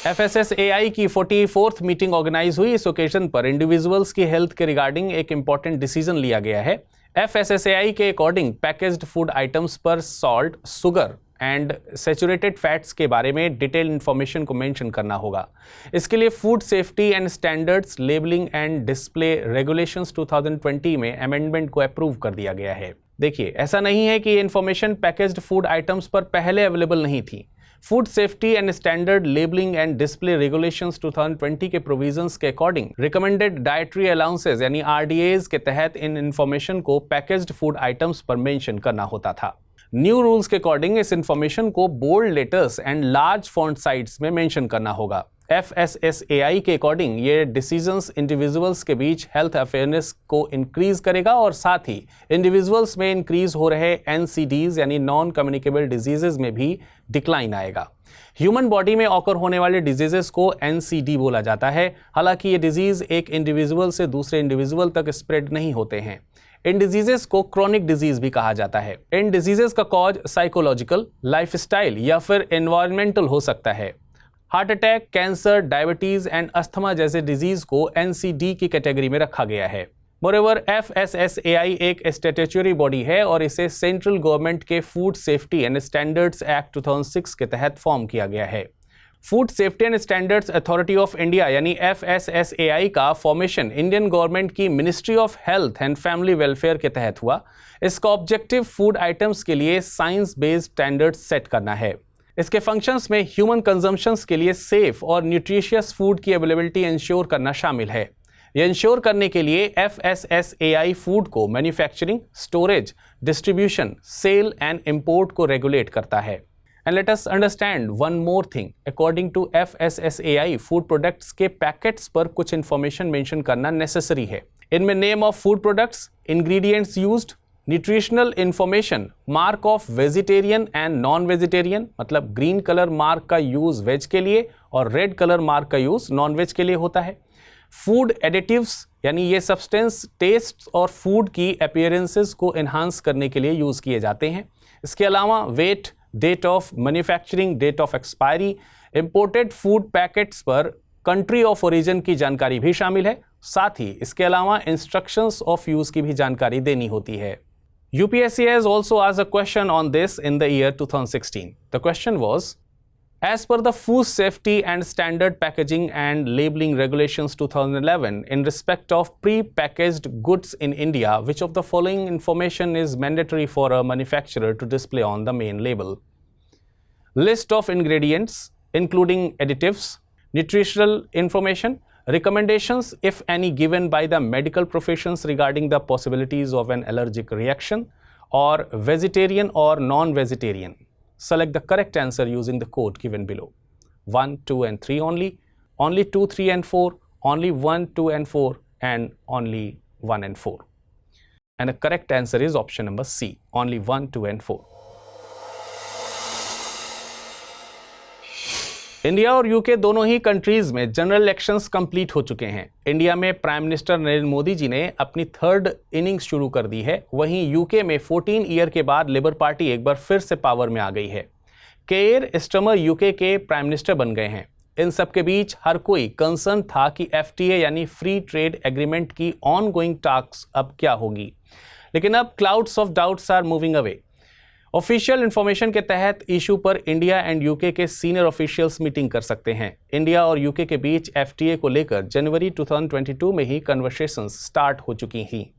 FSSAI की 44th meeting organise हुई। इस ओकेजन पर इंडिविजुअल्स की हेल्थ के रिगार्डिंग एक इंपॉर्टेंट डिसीजन लिया गया है। FSSAI के अकॉर्डिंग पैकेज्ड फूड आइटम्स पर salt, sugar and saturated fats के बारे में डिटेल इंफॉर्मेशन को मेंशन करना होगा। इसके लिए food safety and standards labelling and display regulations 2020 में अमेंडमेंट को अप्रूव कर दिया गया है। देखिए, ऐसा नहीं है कि ये इंफॉर्मेशन पैकेज्ड फूड आइटम्स पर पहले अवेलेबल नहीं थी। Food safety and standard labelling and display regulations 2020 के प्रोविजंस के अकॉर्डिंग रिकमेंडेड डाइटरी अलाउंसेस यानी RDAs के तहत इन इंफॉर्मेशन को पैकेज्ड फूड आइटम्स पर मेंशन करना होता था। न्यू रूल्स के अकॉर्डिंग इस इंफॉर्मेशन को bold letters and large font साइट्स में मेंशन करना होगा। FSSAI के अकॉर्डिंग ये डिसीजंस इंडिविजुअल्स के बीच हेल्थ अवेयरनेस को इंक्रीज करेगा और साथ ही इंडिविजुअल्स में इंक्रीज हो रहे NCDs यानी नॉन कम्युनिकेबल डिजीजेज में भी डिक्लाइन आएगा। ह्यूमन बॉडी में ऑकर होने वाले डिजीजेस को NCD बोला जाता है। हालांकि ये डिजीज एक इंडिविजुअल से दूसरे इंडिविजुअल तक स्प्रेड नहीं होते हैं। इन डिजीजेस को क्रोनिक डिजीज भी कहा जाता है। इन डिजीजेस का कॉज साइकोलॉजिकल, लाइफस्टाइल या फिर एनवायरमेंटल हो सकता है। Heart attack, cancer, diabetes and asthma जैसे डिजीज को NCD की कैटेगरी में रखा गया है। मोरेओवर FSSAI एक स्टैट्यूटरी बॉडी है और इसे सेंट्रल गवर्नमेंट के food safety and standards act 2006 के तहत फॉर्म किया गया है। Food safety and standards authority of India यानी FSSAI का फॉर्मेशन इंडियन गवर्नमेंट की ministry of health and family welfare के तहत हुआ। इसका ऑब्जेक्टिव फूड आइटम्स के लिए साइंस बेस्ड स्टैंडर्ड्स सेट करना है। इसके फंक्शंस में ह्यूमन कंजम्पशंस के लिए सेफ और न्यूट्रिशियस फूड की अवेलेबिलिटी इंश्योर करना शामिल है। यह इंश्योर करने के लिए FSSAI फूड को manufacturing, storage, distribution, sale and import को रेगुलेट करता है। And let us understand one more thing. According to FSSAI, food products के पैकेट्स पर कुछ इंफॉर्मेशन मेंशन करना नेसेसरी है। इनमें name of food products, ingredients used, nutritional information, mark of vegetarian and non vegetarian, मतलब green colour mark का use veg के लिए और रेड कलर मार्क का यूज नॉन वेज के लिए होता है। फूड एडिटिव्स यानी ये सब्सटेंस टेस्ट और फूड की अपीयरेंसेस को एनहांस करने के लिए यूज किए जाते हैं। इसके अलावा weight, date of manufacturing, date of expiry, imported food packets पर कंट्री ऑफ ओरिजिन की जानकारी भी शामिल है। साथ ही इसके अलावा इंस्ट्रक्शंस ऑफ यूज की भी जानकारी देनी होती है। UPSC has also asked a question on this in the year 2016. The question was, as per the Food Safety and Standard Packaging and Labeling Regulations 2011, in respect of pre-packaged goods in India, which of the following information is mandatory for a manufacturer to display on the main label? List of ingredients, including additives, nutritional information, recommendations, if any, given by the medical professions regarding the possibilities of an allergic reaction, or vegetarian or non-vegetarian. Select the correct answer using the code given below. 1, 2 and 3 only 2, 3 and 4, only 1, 2 and 4, and only 1 and 4. And the correct answer is option number C, only 1, 2 and 4. India और UK दोनों ही countries में general elections complete हो चुके हैं। India में prime minister Narendra Modi ji ने अपनी थर्ड इनिंग्स शुरू कर दी है। वहीं यूके में 14 ईयर के बाद लेबर पार्टी एक बार फिर से पावर में आ गई है। केयर स्टमर यूके के प्राइम मिनिस्टर बन गए हैं। इन सब के बीच हर कोई कंसर्न था कि FTA यानी फ्री ट्रेड एग्रीमेंट की ऑन गोइंग टॉक्स अब क्या होगी, लेकिन अब clouds of doubts are moving away. Official information के तहत इशू पर इंडिया एंड यूके के सीनियर ऑफिशियल्स मीटिंग कर सकते हैं। इंडिया और यूके के बीच FTA को लेकर जनवरी 2022 में ही कन्वर्सेशंस स्टार्ट हो चुकी थी,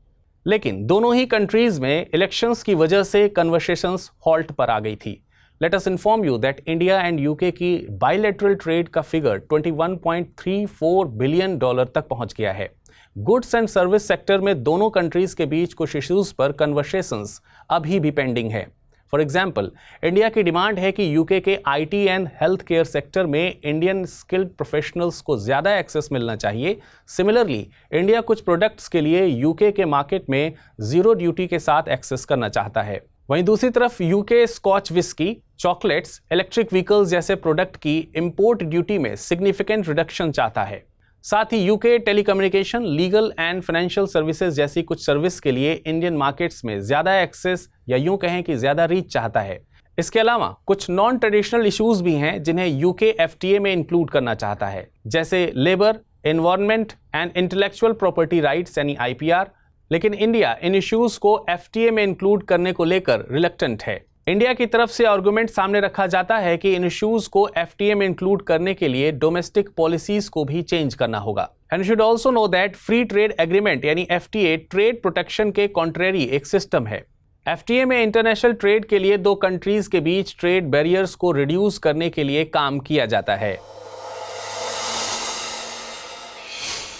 लेकिन दोनों ही कंट्रीज में इलेक्शंस की वजह से कन्वर्सेशंस हॉल्ट पर आ गई थी। Let us inform you that India and UK की बायलैटरल ट्रेड का फिगर $21.34 बिलियन तक पहुंच गया है। गुड्स एंड सर्विस सेक्टर में दोनों कंट्रीज के बीच कुछ इश्यूज पर कन्वर्सेशंस अभी भी पेंडिंग है। फॉर एग्जाम्पल, इंडिया की डिमांड है कि यूके के IT and health care sector में इंडियन स्किल्ड प्रोफेशनल्स को ज़्यादा एक्सेस मिलना चाहिए। सिमिलरली, इंडिया कुछ प्रोडक्ट्स के लिए यूके के मार्केट में ज़ीरो ड्यूटी के साथ एक्सेस करना चाहता है। वहीं दूसरी तरफ UK scotch whisky, chocolates, electric vehicles जैसे प्रोडक्ट की इंपोर्ट ड्यूटी में सिग्निफिकेंट रिडक्शन चाहता है। साथ ही UK telecommunication, legal and financial services जैसी कुछ सर्विस के लिए इंडियन मार्केट्स में ज़्यादा एक्सेस या यूं कहें कि ज़्यादा रीच चाहता है। इसके अलावा कुछ नॉन ट्रेडिशनल इश्यूज भी हैं जिन्हें यूके एफटीए में इंक्लूड करना चाहता है, जैसे labour, environment and intellectual property rights यानी आईपीआर। लेकिन इंडिया इन इश्यूज को एफटीए में इंक्लूड करने को लेकर रिलक्टेंट है। इंडिया की तरफ से आर्गुमेंट सामने रखा जाता है कि इन इश्यूज को एफटीए में इंक्लूड करने के लिए डोमेस्टिक पॉलिसीज को भी चेंज करना होगा। And should also know that free trade agreement यानी एफटीए ट्रेड प्रोटेक्शन के कॉन्ट्रेरी एक सिस्टम है। एफटीए में इंटरनेशनल ट्रेड के लिए दो कंट्रीज के बीच ट्रेड बैरियर्स को रिड्यूस करने के लिए काम किया जाता है।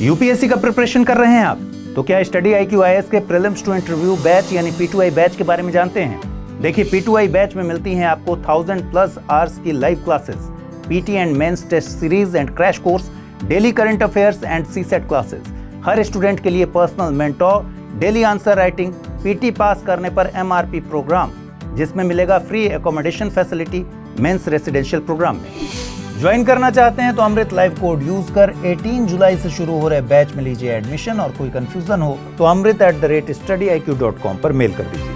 यूपीएससी का प्रिपरेशन कर रहे हैं आप, तो क्या स्टडी IQ IAS के प्रीलिम्स टू इंटरव्यू बैच यानी P2I बैच के बारे में जानते हैं? देखिए, P2I बैच में मिलती हैं आपको 1000+ आवर्स की live classes, PT and mains test series and crash course, daily current affairs and CSAT classes. हर स्टूडेंट के लिए personal mentor, daily answer writing, PT pass करने पर MRP प्रोग्राम, जिसमें मिलेगा free accommodation facility mains residential programme में। Join करना चाहते हैं तो अमृत लाइव कोड यूज कर 18 जुलाई से शुरू हो रहे बैच में लीजिए एडमिशन, और कोई कंफ्यूजन हो तो amrit@studyiq.com पर मेल कर दीजिए।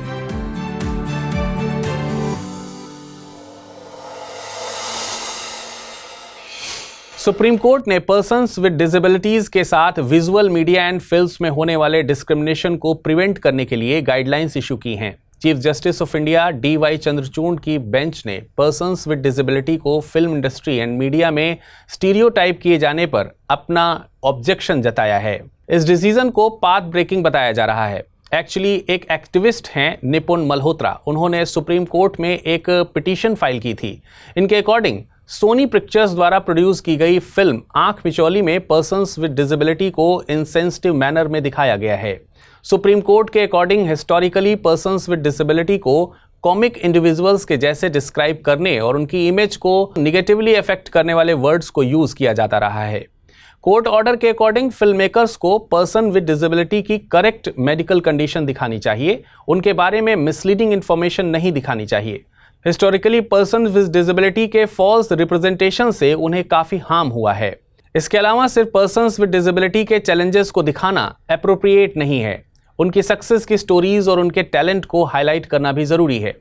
सुप्रीम कोर्ट ने पर्सन्स विद डिसेबिलिटीज के साथ विजुअल मीडिया एंड फिल्म्स में होने वाले डिस्क्रिमिनेशन को प्रिवेंट करने के लिए गाइडलाइंस इशू की हैं। Chief justice of India DY Chandrachud की बेंच ने पर्सन्स विद डिसेबिलिटी को फिल्म इंडस्ट्री एंड मीडिया में स्टीरियोटाइप किए जाने पर अपना ऑब्जेक्शन जताया है। इस डिसीजन को पाथ ब्रेकिंग बताया जा रहा है। एक्चुअली एक एक्टिविस्ट हैं निपुण मल्होत्रा, उन्होंने सुप्रीम कोर्ट में एक पिटीशन फाइल की थी। इनके अकॉर्डिंग सोनी पिक्चर्स द्वारा प्रोड्यूस की गई फिल्म आंख मिचौली में पर्सन्स विद डिसेबिलिटी को इनसेंसिटिव मैनर में दिखाया गया है। सुप्रीम कोर्ट के according historically persons with disability को कॉमिक इंडिविजुअल्स के जैसे डिस्क्राइब करने और उनकी इमेज को निगेटिवली अफेक्ट करने वाले वर्ड्स को यूज किया जाता रहा है। कोर्ट ऑर्डर के अकॉर्डिंग फिल्म मेकर्स को पर्सन विद डिसेबिलिटी की करेक्ट मेडिकल कंडीशन दिखानी चाहिए, उनके बारे में मिसलीडिंग इंफॉर्मेशन नहीं दिखानी चाहिए। हिस्टोरिकली पर्सन विद डिसेबिलिटी के फॉल्स रिप्रेजेंटेशन से उन्हें काफी हार्म हुआ है। इसके अलावा सिर्फ पर्सन्स विद डिसेबिलिटी के चैलेंजेस को दिखाना एप्रोप्रिएट नहीं है, उनकी सक्सेस की स्टोरीज और उनके टैलेंट को हाईलाइट करना भी जरूरी है।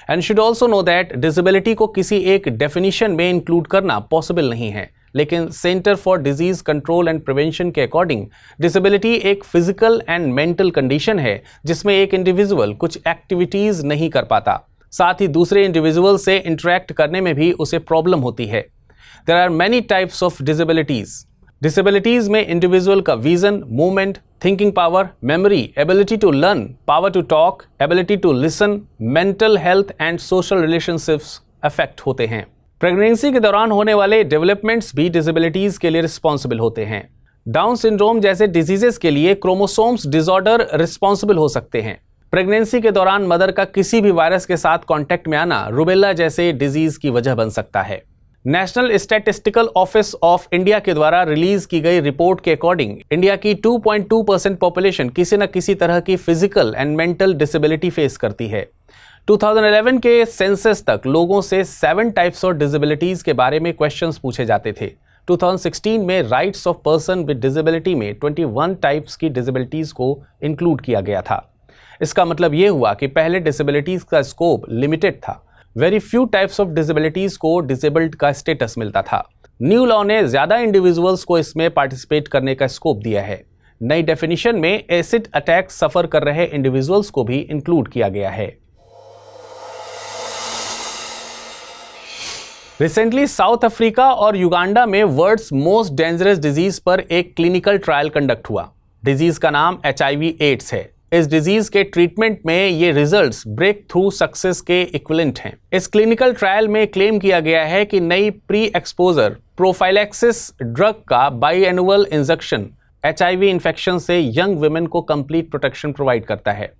And should also know that disability को किसी एक डेफिनेशन में इंक्लूड करना पॉसिबल नहीं है, लेकिन centre for disease control and prevention के अकॉर्डिंग डिसेबिलिटी एक फिजिकल एंड मेंटल कंडीशन है जिसमें एक इंडिविजुअल कुछ एक्टिविटीज नहीं कर पाता, साथ ही दूसरे इंडिविजुअल से इंटरेक्ट करने में भी उसे प्रॉब्लम होती है। There are many types of disabilities. Disabilities में इंडिविजुअल का vision, movement, thinking power, memory, ability to learn, power to talk, ability to listen, mental health and social relationships affect होते हैं। प्रेगनेंसी के दौरान होने वाले डेवलपमेंट्स भी डिसेबिलिटीज के लिए रिस्पॉन्सिबल होते हैं। डाउन सिंड्रोम जैसे डिजीजेस के लिए क्रोमोसोम्स डिसऑर्डर रिस्पॉन्सिबल हो सकते हैं। प्रेगनेंसी के दौरान मदर का किसी भी वायरस के साथ कांटेक्ट में आना रूबेला जैसे डिजीज की वजह बन सकता है। National statistical office of India के द्वारा रिलीज की गई रिपोर्ट के अकॉर्डिंग इंडिया की 2.2% पॉपुलेशन किसी न किसी तरह की physical and mental disability face करती है। 2011 के सेंसस तक लोगों से 7 टाइप्स ऑफ डिसेबिलिटीज के बारे में क्वेश्चंस पूछे जाते थे। 2016 में rights of person with disability में 21 टाइप्स की डिसेबिलिटीज को इंक्लूड किया गया था। इसका मतलब यह हुआ कि पहले डिसेबिलिटीज का स्कोप लिमिटेड था। Very few types of disabilities को डिसेबल्ड का स्टेटस मिलता था। न्यू लॉ ने ज्यादा इंडिविजुअल्स को इसमें पार्टिसिपेट करने का स्कोप दिया है। नई डेफिनेशन में एसिड अटैक सफर कर रहे इंडिविजुअल्स को भी इंक्लूड किया गया है। रिसेंटली साउथ अफ्रीका और युगांडा में वर्ल्ड्स मोस्ट डेंजरस डिजीज पर एक क्लिनिकल ट्रायल कंडक्ट हुआ। डिजीज का नाम HIV/AIDS है। इस डिजीज के ट्रीटमेंट में ये रिजल्ट्स ब्रेक थ्रू सक्सेस के इक्विवेलेंट हैं। इस क्लिनिकल ट्रायल में क्लेम किया गया है कि नई प्री एक्सपोजर प्रोफाइलैक्सिस ड्रग का बाईएनुअल इंजेक्शन HIV इन्फेक्शन से यंग वुमेन को कंप्लीट प्रोटेक्शन प्रोवाइड करता है।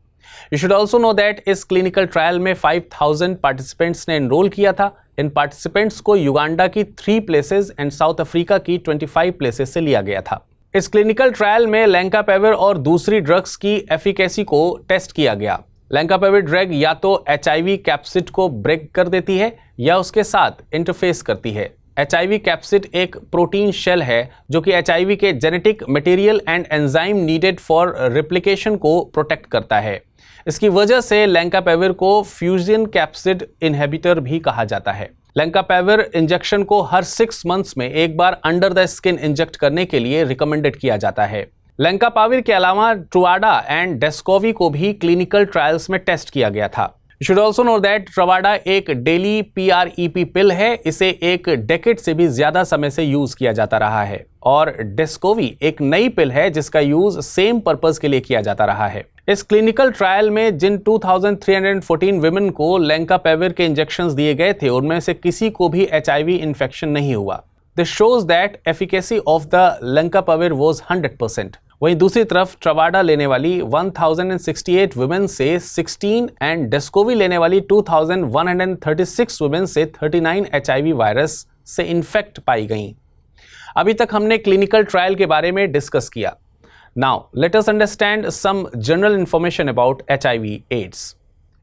You should also know that इस क्लिनिकल ट्रायल में 5000 पार्टिसिपेंट्स ने एनरोल किया था। इन पार्टिसिपेंट्स को युगांडा की 3 प्लेसेस एंड साउथ अफ्रीका की 25 प्लेसेस से लिया गया था। इस क्लिनिकल ट्रायल में लेंकापेविर और दूसरी ड्रग्स की एफिकेसी को टेस्ट किया गया। लेंकापेविर ड्रग या तो HIV कैप्सिड को ब्रेक कर देती है या उसके साथ इंटरफेस करती है। HIV कैप्सिड एक प्रोटीन शेल है जो कि HIV के genetic material and enzyme needed for replication को प्रोटेक्ट करता है। इसकी वजह से लेंकापेविर को फ्यूजन कैप्सिड इनहिबिटर भी कहा जाता है। लेंकापेविर इंजेक्शन को हर 6 मंथ्स में एक बार अंडर द स्किन इंजेक्ट करने के लिए रिकमेंडेड किया जाता है। लेंकापाविर के अलावा ट्रुवाडा एंड डेस्कोवी को भी क्लिनिकल ट्रायल्स में टेस्ट किया गया था। You should also know that Truvada एक डेली PrEP पिल है, इसे एक डेकेड से भी ज्यादा समय से यूज किया जाता रहा है, और डेस्कोवी एक नई पिल है जिसका यूज सेम पर्पस के लिए किया जाता रहा है। इस क्लिनिकल ट्रायल में जिन 2314 विमेन को लेंकापेविर के इंजेक्शंस दिए गए थे उनमें से किसी को भी HIV इन्फेक्शन नहीं हुआ। This shows that efficacy of the lenacapavir was 100%। वहीं दूसरी तरफ ट्रुवाडा लेने वाली 1068 वुमेन से 16 एंड डेस्कोवी लेने वाली 2136 वुमेन से 39 HIV वायरस से इन्फेक्ट पाई गईं। अभी तक हमने क्लिनिकल ट्रायल के बारे में डिस्कस किया। Now, let us understand some general information about HIV/AIDS.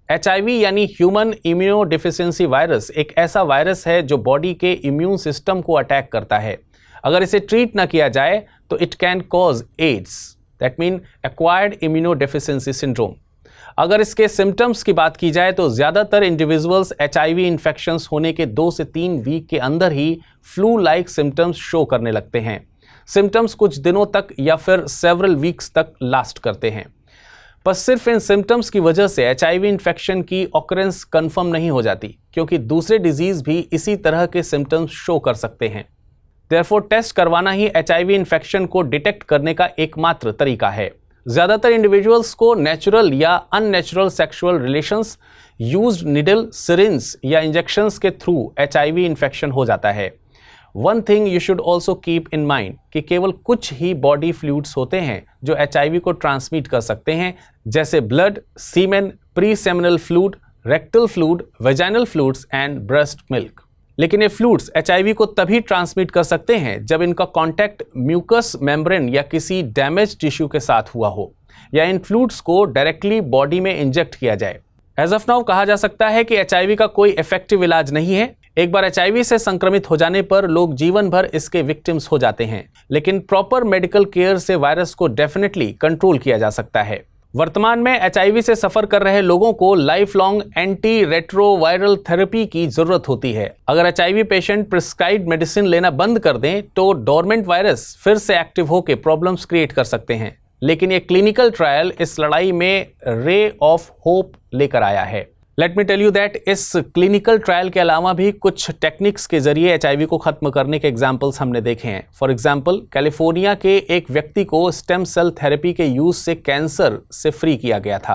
HIV यानी ह्यूमन इम्यूनोडेफिशिएंसी वायरस एक ऐसा वायरस है जो बॉडी के इम्यून सिस्टम को अटैक करता है। अगर इसे ट्रीट ना किया जाए तो it can cause AIDS, that mean acquired immunodeficiency syndrome. अगर इसके सिम्टम्स की बात की जाए तो ज़्यादातर इंडिविजुअल्स HIV इन्फेक्शंस होने के 2 से 3 वीक के अंदर ही फ्लू लाइक सिम्टम्स शो करने लगते हैं। सिम्टम्स कुछ दिनों तक या फिर सेवरल वीक्स तक लास्ट करते हैं, पर सिर्फ इन सिम्टम्स की वजह से HIV इन्फेक्शन की ऑकरेंस कंफर्म नहीं हो जाती, क्योंकि दूसरे डिजीज भी इसी तरह के सिम्टम्स शो कर सकते हैं। देयरफॉर टेस्ट करवाना ही HIV इन्फेक्शन को डिटेक्ट करने का एकमात्र तरीका है। ज़्यादातर इंडिविजुअल्स को नेचुरल या unnatural sexual relations, used needle, syringe या इंजेक्शंस के थ्रू HIV इन्फेक्शन हो जाता है। One thing you should also keep in mind कि केवल कुछ ही बॉडी फ्लूइड्स होते हैं जो HIV को ट्रांसमिट कर सकते हैं, जैसे blood, semen, pre seminal fluid, rectal fluid, vaginal fluids and breast milk. लेकिन ये फ्लूइड्स HIV को तभी ट्रांसमिट कर सकते हैं जब इनका कांटेक्ट म्यूकस मेम्ब्रेन या किसी डैमेज टिश्यू के साथ हुआ हो, या इन फ्लूइड्स को डायरेक्टली बॉडी में इंजेक्ट किया जाए। एज ऑफ नाउ कहा जा सकता है कि HIV का कोई इफेक्टिव इलाज नहीं है। एक बार HIV से संक्रमित हो जाने पर लोग जीवन भर इसके विक्टिम्स हो जाते हैं, लेकिन प्रॉपर मेडिकल केयर से वायरस को डेफिनेटली कंट्रोल किया जा सकता है। वर्तमान में HIV से सफर कर रहे लोगों को life long anti retroviral therapy की जरूरत होती है। अगर HIV पेशेंट प्रिस्क्राइब्ड मेडिसिन लेना बंद कर दें तो डोरमेंट वायरस फिर से एक्टिव होकर प्रॉब्लम्स क्रिएट कर सकते हैं, लेकिन ये क्लिनिकल ट्रायल इस लड़ाई में रे ऑफ होप लेकर आया है। Let me tell you that इस क्लिनिकल ट्रायल के अलावा भी कुछ टेक्निक्स के जरिए HIV को खत्म करने के एग्जाम्पल्स हमने देखे हैं। फॉर एग्जाम्पल, कैलिफोर्निया के एक व्यक्ति को स्टेम सेल थेरेपी के यूज से कैंसर से फ्री किया गया था।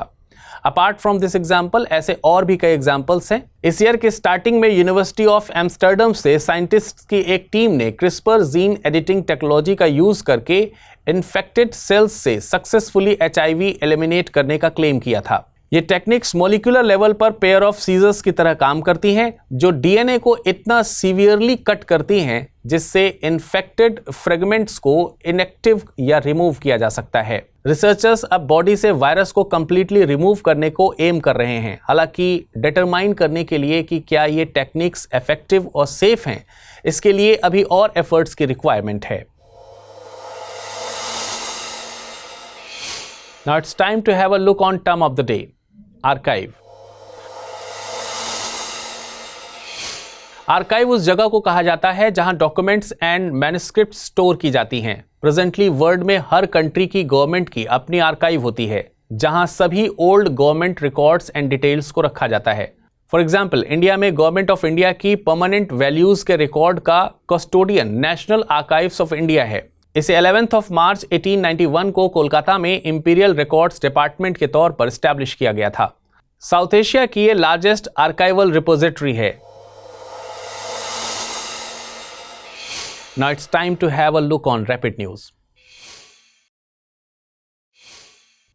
अपार्ट फ्रॉम दिस एग्जाम्पल ऐसे और भी कई एग्जाम्पल्स हैं। इस ईयर के स्टार्टिंग में यूनिवर्सिटी ऑफ एम्स्टर्डम से साइंटिस्ट की एक टीम ने क्रिस्पर जीन एडिटिंग टेक्नोलॉजी का यूज करके इन्फेक्टेड सेल्स से सक्सेसफुली HIV एलिमिनेट करने का क्लेम किया था। ये टेक्निक्स मॉलिक्यूलर लेवल पर पेयर ऑफ सीजर्स की तरह काम करती हैं, जो DNA को इतना सीवियरली कट करती हैं जिससे इन्फेक्टेड फ्रेगमेंट्स को इनएक्टिव या रिमूव किया जा सकता है। रिसर्चर्स अब बॉडी से वायरस को कंप्लीटली रिमूव करने को एम कर रहे हैं। हालांकि डिटरमाइन करने के लिए कि क्या ये टेक्निक्स इफेक्टिव और सेफ हैं, इसके लिए अभी और एफर्ट्स की रिक्वायरमेंट है। Now it's time to have a look on term of the day, archive. Archive उस जगह को कहा जाता है जहां डॉक्यूमेंट्स एंड मैन्युस्क्रिप्ट स्टोर की जाती हैं। प्रेजेंटली वर्ल्ड में हर कंट्री की गवर्नमेंट की अपनी आर्काइव होती है, जहां सभी old government records and details को रखा जाता है। फॉर एग्जाम्पल, इंडिया में गवर्नमेंट ऑफ इंडिया की परमानेंट वैल्यूज के रिकॉर्ड का custodian national archives of India है। इसे 11 मार्च 1891 को कोलकाता में इंपीरियल रिकॉर्ड्स डिपार्टमेंट के तौर पर स्टैब्लिश किया गया था। साउथ एशिया की ये लार्जेस्ट आर्काइवल रिपोजिटरी है। Now it's time to have a look on rapid news.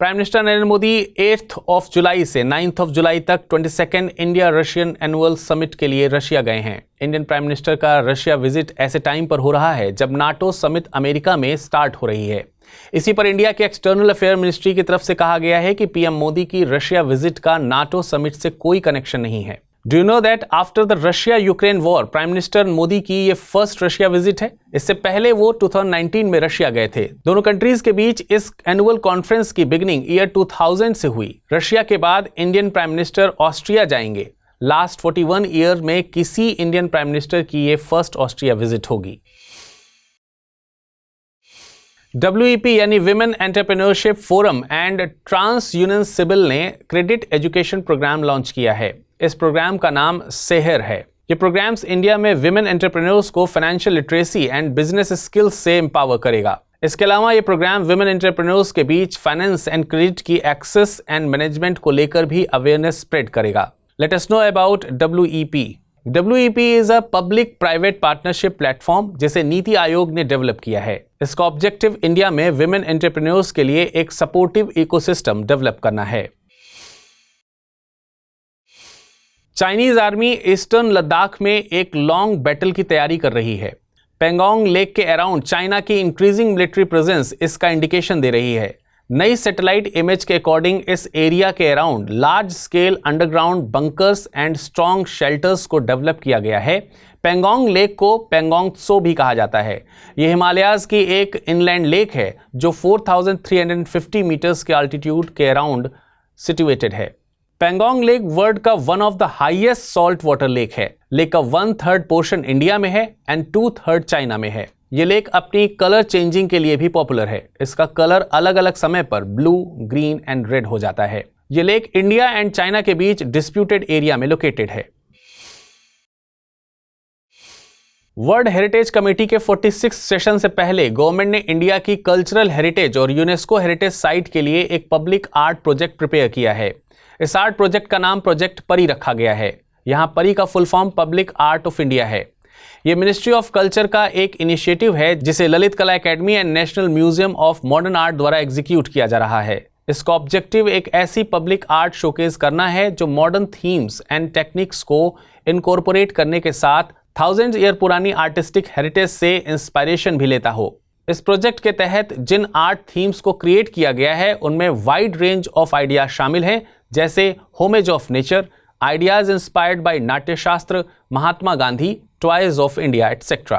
Prime minister Narendra Modi 8 जुलाई से 9 जुलाई तक 22nd India Russian annual summit के लिए रशिया गए हैं। इंडियन प्राइम मिनिस्टर का रशिया विजिट ऐसे टाइम पर हो रहा है जब नाटो समिट अमेरिका में स्टार्ट हो रही है। इसी पर इंडिया के एक्सटर्नल अफेयर मिनिस्ट्री की तरफ से कहा गया है कि पीएम मोदी की रशिया विजिट का नाटो समिट से कोई कनेक्शन नहीं है। Do you know that after the Russia Ukraine war prime minister Modi की ये फर्स्ट रशिया विजिट है। इससे पहले वो 2019 में रशिया गए थे। दोनों कंट्रीज के बीच इस एनुअल कॉन्फ्रेंस की बिगिनिंग ईयर 2000 से हुई। रशिया के बाद इंडियन प्राइम मिनिस्टर ऑस्ट्रिया जाएंगे। लास्ट 41 ईयर में किसी इंडियन प्राइम मिनिस्टर की ये फर्स्ट ऑस्ट्रिया विजिट होगी। WEP यानी women entrepreneurship forum and TransUnion CIBIL ने क्रेडिट एजुकेशन प्रोग्राम लॉन्च किया है। इस प्रोग्राम का नाम सेहर है। ये प्रोग्राम्स इंडिया में विमेन एंटरप्रेन्योर्स को financial literacy and business skills से एम्पावर करेगा। इसके अलावा ये प्रोग्राम विमेन एंटरप्रेन्योर्स के बीच फाइनेंस एंड क्रेडिट की एक्सेस एंड मैनेजमेंट को लेकर भी अवेयरनेस स्प्रेड करेगा। Let us know about WEP। WEP is a public private partnership platform जिसे नीति आयोग ने डेवलप किया है। इसका ऑब्जेक्टिव इंडिया में विमेन एंटरप्रेन्योर्स के लिए एक सपोर्टिव इकोसिस्टम डेवलप करना है। चाइनीज आर्मी ईस्टर्न लद्दाख में एक लॉन्ग बैटल की तैयारी कर रही है। पेंगोंग लेक के अराउंड चाइना की इंक्रीजिंग मिलिट्री प्रेजेंस इसका इंडिकेशन दे रही है। नई सैटेलाइट इमेज के अकॉर्डिंग इस एरिया के around large scale underground bunkers and strong shelters को डेवलप किया गया है। पेंगोंग लेक को पेंगोंग त्सो भी कहा जाता है। यह हिमालयाज की एक इनलैंड लेक है जो 4350 मीटर्स के अल्टीट्यूड के अराउंड सिचुएटेड है। पेंगोंग लेक वर्ल्ड का one of the highest salt water lake है। लेक का 1/3 पोर्शन इंडिया में है एंड 2/3 चाइना में है। ये लेक अपनी कलर चेंजिंग के लिए भी पॉपुलर है। इसका कलर अलग अलग समय पर ब्लू, ग्रीन एंड रेड हो जाता है। ये लेक इंडिया एंड चाइना के बीच डिस्प्यूटेड एरिया में लोकेटेड है। वर्ल्ड हेरिटेज कमेटी के 46 सेशन से पहले गवर्नमेंट ने इंडिया की कल्चरल हेरिटेज और यूनेस्को हेरिटेज साइट के लिए एक पब्लिक आर्ट प्रोजेक्ट प्रिपेयर किया है। इस आर्ट प्रोजेक्ट का नाम प्रोजेक्ट परी रखा गया है। यहां परी का full form public art of India है। यह मिनिस्ट्री ऑफ कल्चर का एक इनिशिएटिव है जिसे ललित कला academy and national museum of modern art द्वारा एग्जीक्यूट किया जा रहा है। इसका ऑब्जेक्टिव एक ऐसी पब्लिक आर्ट शोकेस करना है जो मॉडर्न थीम्स एंड टेक्निक्स को इनकॉर्पोरेट करने के साथ 1000 ईयर पुरानी आर्टिस्टिक हेरिटेज से इंस्पायरेशन भी लेता हो। इस प्रोजेक्ट के तहत जिन आर्ट थीम्स को क्रिएट किया गया है उनमें वाइड रेंज ऑफ आइडियाज शामिल हैं, जैसे homage of nature, ideas inspired by Natyashastra, Mahatma Gandhi, toys of India etcetera.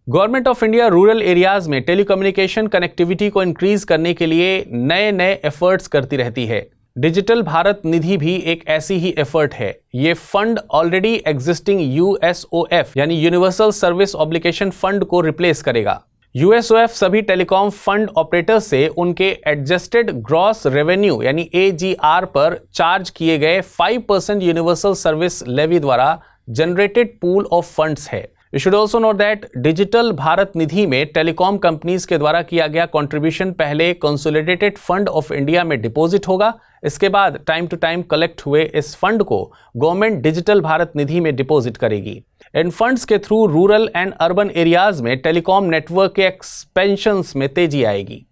Government of India rural areas में टेलीकम्युनिकेशन कनेक्टिविटी को इंक्रीज करने के लिए नए नए एफर्ट्स करती रहती है। डिजिटल भारत निधि भी एक ऐसी ही एफर्ट है। ये फंड ऑलरेडी एग्जिस्टिंग USOF यानी यूनिवर्सल सर्विस ऑब्लिगेशन फंड को रिप्लेस करेगा। USOF सभी टेलीकॉम फंड ऑपरेटर्स से उनके एडजस्टेड ग्रॉस रेवेन्यू यानी AGR पर चार्ज किए गए 5% यूनिवर्सल सर्विस लेवी द्वारा जनरेटेड पूल ऑफ फंड्स है। You should also note that digital Bharat Nidhi में टेलीकॉम कंपनीज के द्वारा किया गया कंट्रीब्यूशन पहले कंसोलिडेटेड फंड ऑफ इंडिया में डिपॉजिट होगा। इसके बाद टाइम टू टाइम कलेक्ट हुए इस फंड को गवर्नमेंट डिजिटल भारत निधि में डिपॉजिट करेगी। इन फंड्स के through rural and urban areas में टेलीकॉम नेटवर्क के एक्सपेंशंस में तेजी आएगी।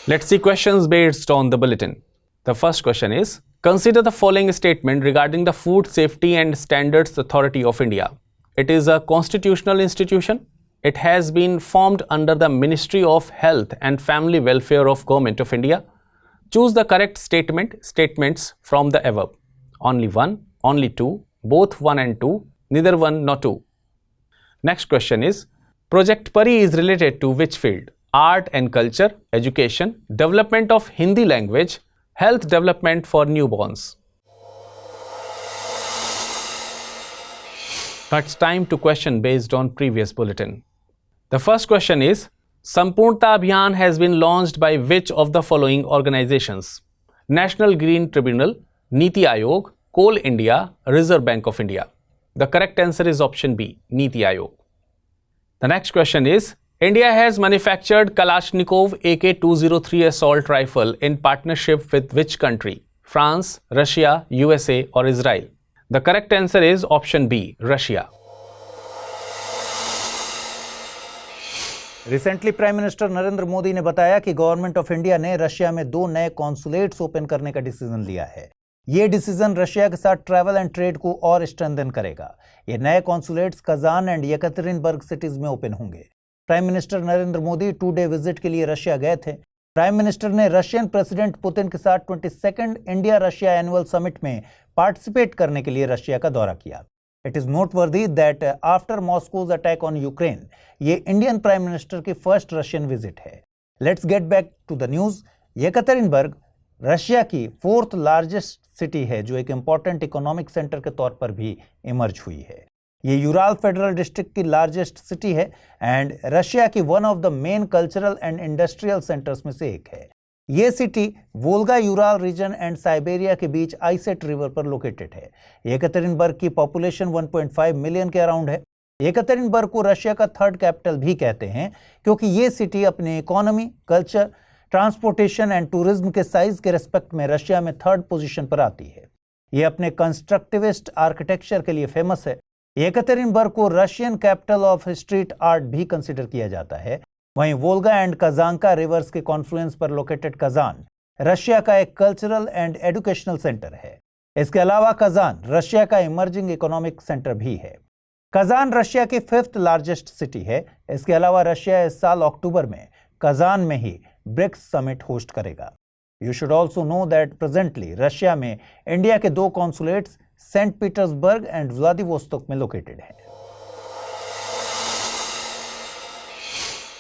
Let's see questions based on the bulletin. The first question is, consider the following statement regarding the Food Safety and Standards Authority of India. It is a constitutional institution. It has been formed under the Ministry of Health and Family Welfare of Government of India. Choose the correct statements from the above. Only one, only two, both one and two, neither one nor two. Next question is, Project Pari is related to which field? Art and culture, education, development of Hindi language, health development for newborns. Now it's time to question based on previous bulletin. The first question is, Sampurnta Abhiyan has been launched by which of the following organizations? National Green Tribunal, Niti Aayog, Coal India, Reserve Bank of India. The correct answer is option B, Niti Aayog. The next question is, India has manufactured Kalashnikov AK-203 assault rifle in partnership with which country? France, Russia, USA or Israel? The correct answer is option B, Russia. Recently prime minister Narendra Modi ने बताया कि government of India ने Russia में 2 नए consulates open करने का decision लिया है। यह डिसीजन रशिया के साथ ट्रैवल एंड ट्रेड को और स्ट्रेंथन करेगा। ये नए consulates Kazan and Yekaterinburg cities में ओपन होंगे। Prime minister Narendra Modi 2 day visit के लिए रशिया गए थे। प्राइम मिनिस्टर ने रशियन प्रेसिडेंट पुतिन के साथ 22nd India Russia annual summit में पार्टिसिपेट करने के लिए रशिया का दौरा किया। It is noteworthy that after Moscow's attack on Ukraine ये इंडियन प्राइम मिनिस्टर की फर्स्ट रशियन विजिट है। Let's get back to the news. येकतरिनबर्ग Russia की 4th लार्जेस्ट सिटी है, जो एक इंपॉर्टेंट इकोनॉमिक सेंटर के तौर पर भी इमर्ज हुई है। ये यूराल फेडरल डिस्ट्रिक्ट की लार्जेस्ट सिटी है एंड रशिया की one of the main cultural and industrial centres में से एक है। ये city Volga Ural region and Siberia के बीच आइसेट रिवर पर लोकेटेड है। येकतरिनबर्ग की पॉपुलेशन 1.5 मिलियन के अराउंड है। येकतरिनबर्ग को रशिया का 3rd कैपिटल भी कहते हैं क्योंकि ये सिटी अपने economy, culture, transportation and tourism के साइज के रेस्पेक्ट में रशिया में 3rd पोजीशन पर आती है। ये अपने कंस्ट्रक्टिविस्ट आर्किटेक्चर के लिए फेमस है। येकतरिनबर्ग को Russian capital of street art भी कंसिडर किया जाता है। वहीं वोल्गा एंड कजांका रिवर्स के कॉन्फ्लुएंस पर लोकेटेड कजान रशिया का एक कल्चरल एंड एजुकेशनल सेंटर है। इसके अलावा कजान रशिया का इमर्जिंग इकोनॉमिक सेंटर भी है। कजान रशिया की 5th लार्जेस्ट सिटी है। इसके अलावा रशिया इस साल अक्टूबर में कजान में ही ब्रिक्स समिट होस्ट करेगा। You should also know that presently Russia में इंडिया के 2 consulates Saint Petersburg and Vladivostok में लोकेटेड है।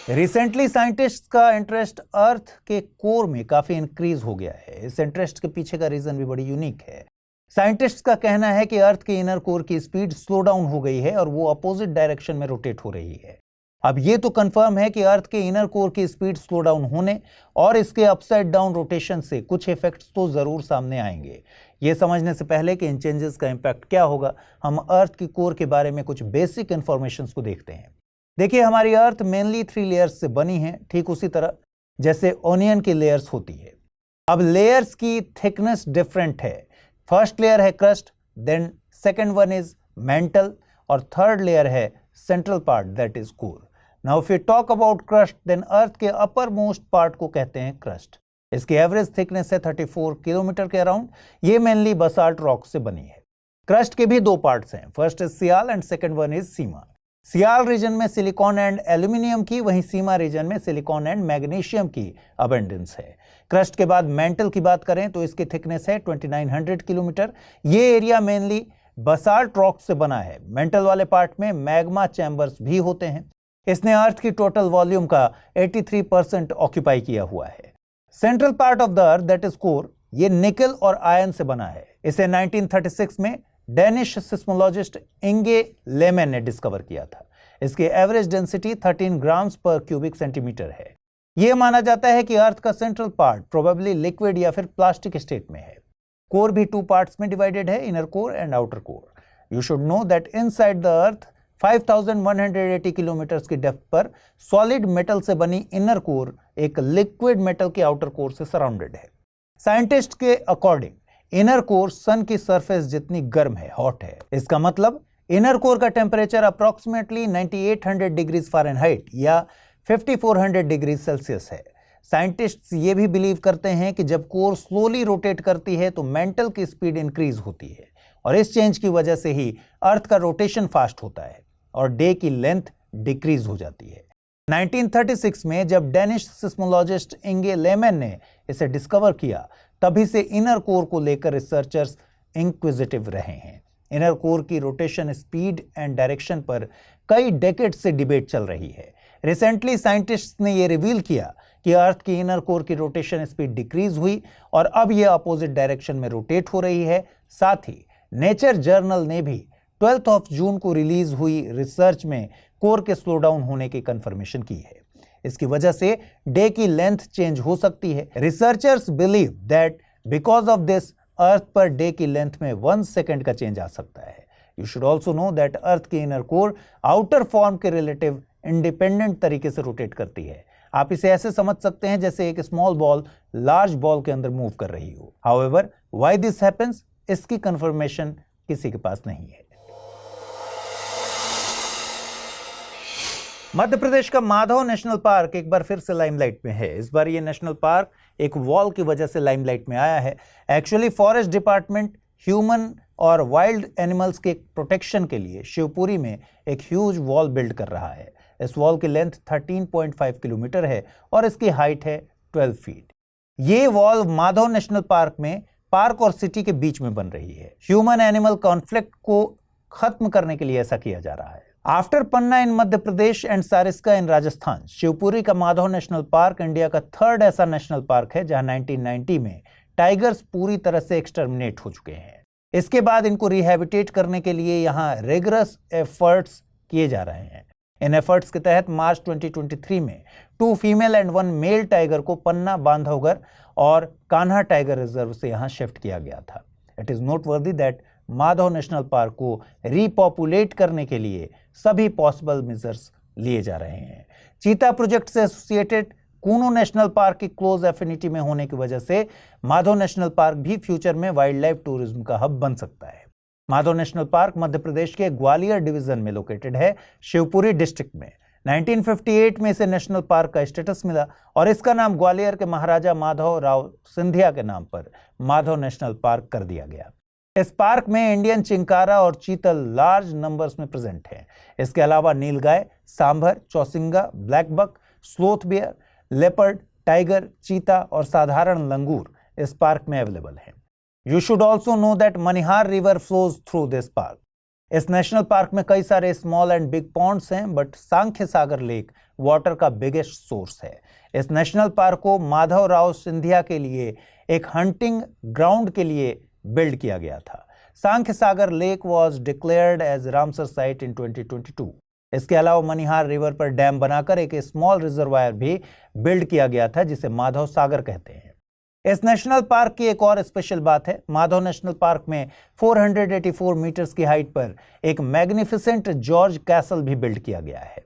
रिसेंटली साइंटिस्ट्स का इंटरेस्ट अर्थ के कोर में काफी इंक्रीज हो गया है। इस इंटरेस्ट के पीछे का रीजन भी बड़ी यूनिक है। साइंटिस्ट्स का कहना है कि अर्थ के इनर कोर की स्पीड स्लो डाउन हो गई है और वो अपोजिट डायरेक्शन में रोटेट हो रही है। अब ये तो कंफर्म है कि अर्थ के इनर कोर की स्पीड स्लो डाउन होने और इसके अपसाइड डाउन रोटेशन से कुछ इफेक्ट्स तो जरूर सामने आएंगे। ये समझने से पहले कि इन चेंजेस का इंपैक्ट क्या होगा, हम अर्थ की कोर के बारे में कुछ बेसिक इंफॉर्मेशन को देखते हैं। देखिए, हमारी अर्थ मेनली 3 लेयर्स से बनी है, ठीक उसी तरह जैसे ओनियन की लेयर्स होती है। अब लेयर्स की थिकनेस डिफरेंट है। फर्स्ट लेयर है crust, then second one is mantle और थर्ड लेयर है central part that is core. Now if you talk about crust, then earth के अपर मोस्ट पार्ट को कहते हैं क्रस्ट। इसकी एवरेज थिकनेस है 34 किलोमीटर के अराउंड। ये मेनली बसाल्ट रॉक से बनी है। क्रस्ट के भी 2 पार्ट्स हैं, first is sial and second one is sima. Sial region में सिलिकॉन एंड एल्यूमिनियम की, वहीं सीमा रीजन में सिलिकॉन एंड मैग्नीशियम की अबंडेंस है। क्रस्ट के बाद मेंटल की बात करें तो इसकी थिकनेस है 2900 किलोमीटर। ये एरिया मेनली बसाल्ट रॉक से बना है। मेंटल वाले पार्ट में मैग्मा चैम्बर्स भी होते हैं। इसने अर्थ की टोटल वॉल्यूम का 83% ऑक्यूपाई किया हुआ है। Central part of the earth that is core, ये निकल और आयरन से बना है। इसे 1936 में डेनिश सिस्मोलॉजिस्ट इंगे लेमन ने डिस्कवर किया था। इसकी एवरेज डेंसिटी 13 ग्राम्स पर क्यूबिक सेंटीमीटर है। यह माना जाता है कि अर्थ का सेंट्रल पार्ट प्रोबेबली लिक्विड या फिर प्लास्टिक स्टेट में है। कोर भी 2 पार्ट्स में डिवाइडेड है, inner core and outer core. You should know that inside the earth 5180 kilometre की डेप्थ पर सॉलिड मेटल से बनी इनर कोर एक लिक्विड मेटल के आउटर कोर से सराउंडेड है। साइंटिस्ट के अकॉर्डिंग इनर कोर सन की सरफेस जितनी गर्म है, हॉट है। इसका मतलब इनर कोर का टेम्परेचर अप्रॉक्सीमेटली 9800 डिग्रीज फ़ारेनहाइट या 5400 डिग्री सेल्सियस है। साइंटिस्ट्स ये भी बिलीव करते हैं कि जब कोर स्लोली रोटेट करती है तो मेंटल की स्पीड इंक्रीज होती है और इस चेंज की वजह से ही अर्थ का रोटेशन फास्ट होता है और डे की लेंथ डिक्रीज हो जाती है। 1936 में जब डेनिश सिस्मोलॉजिस्ट इंगे लेमन ने इसे डिस्कवर किया, तभी से इनर कोर को लेकर रिसर्चर्स इंक्विजिटिव रहे हैं। इनर कोर की रोटेशन स्पीड एंड डायरेक्शन पर कई डेकेड से डिबेट चल रही है। रिसेंटली साइंटिस्ट्स ने यह रिवील किया कि अर्थ की इनर कोर की रोटेशन स्पीड डिक्रीज हुई और अब यह अपोजिट डायरेक्शन में रोटेट हो रही है। साथ ही नेचर जर्नल ने भी 12 जून को रिलीज हुई रिसर्च में कोर के स्लो डाउन होने की कंफर्मेशन की है। इसकी वजह से डे की लेंथ चेंज हो सकती है। Researchers believe that because of this earth per day की लेंथ में 1 सेकेंड का चेंज आ सकता है। You should also know that earth की इनर कोर आउटर फॉर्म के रिलेटिव इंडिपेंडेंट तरीके से रोटेट करती है। आप इसे ऐसे समझ सकते हैं जैसे एक स्मॉल बॉल लार्ज बॉल के अंदर मूव कर रही हो। हाउएवर व्हाई दिस हैपेंस, इसकी कंफर्मेशन किसी के पास नहीं है। मध्य प्रदेश का माधव नेशनल पार्क एक बार फिर से लाइमलाइट में है। इस बार ये नेशनल पार्क एक वॉल की वजह से लाइमलाइट में आया है। एक्चुअली फॉरेस्ट डिपार्टमेंट ह्यूमन और वाइल्ड एनिमल्स के प्रोटेक्शन के लिए शिवपुरी में एक ह्यूज वॉल बिल्ड कर रहा है। इस वॉल की लेंथ 13.5 किलोमीटर है और इसकी हाइट है 12 फीट। ये वॉल माधव नेशनल पार्क में पार्क और सिटी के बीच में बन रही है। ह्यूमन एनिमल कॉन्फ्लिक्ट को खत्म करने के लिए ऐसा किया जा रहा है। After Panna in Madhya Pradesh and Sariska in Rajasthan, Shivpuri का माधव नेशनल पार्क इंडिया का थर्ड ऐसा नेशनल पार्क है जहां 1990 में टाइगर्स पूरी तरह से एक्सटर्मिनेट हो चुके हैं। इसके बाद इनको रिहैबिटेट करने के लिए यहाँ रिगरस एफर्ट्स किए जा रहे हैं। इन एफर्ट्स के तहत मार्च 2023 में 2 फीमेल एंड 1 मेल टाइगर को पन्ना, बांधवगढ़ और कान्हा टाइगर रिजर्व से यहाँ शिफ्ट किया गया था। It is noteworthy that Madhav national park को रीपॉपुलेट करने के लिए सभी पॉसिबल मेजर्स लिए जा रहे हैं। चीता प्रोजेक्ट से एसोसिएटेड कूनो नेशनल पार्क की क्लोज एफिनिटी में होने की वजह से माधव नेशनल पार्क भी फ्यूचर में वाइल्ड लाइफ टूरिज्म का हब बन सकता है। माधव नेशनल पार्क मध्य प्रदेश के ग्वालियर डिवीजन में लोकेटेड है, शिवपुरी डिस्ट्रिक्ट में। 1958 में इसे नेशनल पार्क का स्टेटस मिला और इसका नाम ग्वालियर के महाराजा माधव राव सिंधिया के नाम पर माधव नेशनल पार्क कर दिया गया। इस पार्क में इंडियन चिंकारा और चीतल लार्ज नंबर्स में प्रेजेंट हैं। इसके अलावा nilgai, sambar, chausingha, black buck, sloth bear, leopard, tiger, cheetah और साधारण लंगूर इस पार्क में अवेलेबल हैं। You should also know that Manihar river flows through this park. इस नेशनल पार्क में कई सारे स्मॉल एंड बिग पॉन्ड्स हैं, but Sankhya Sagar lake water का बिगेस्ट सोर्स है। इस नेशनल पार्क को माधव राव सिंधिया के लिए एक हंटिंग ग्राउंड के लिए बिल्ड किया गया था। Sankhya Sagar lake was declared as Ramsar site in 2022। इसके अलावा मनिहार रिवर पर डैम बनाकर एक स्मॉल रिजर्वायर भी बिल्ड किया गया था जिसे माधव सागर कहते हैं। इस नेशनल पार्क की एक और स्पेशल बात है, माधव नेशनल पार्क में 484 मीटर्स की हाइट पर एक मैग्निफिसेंट जॉर्ज कैसल भी बिल्ड किया गया है।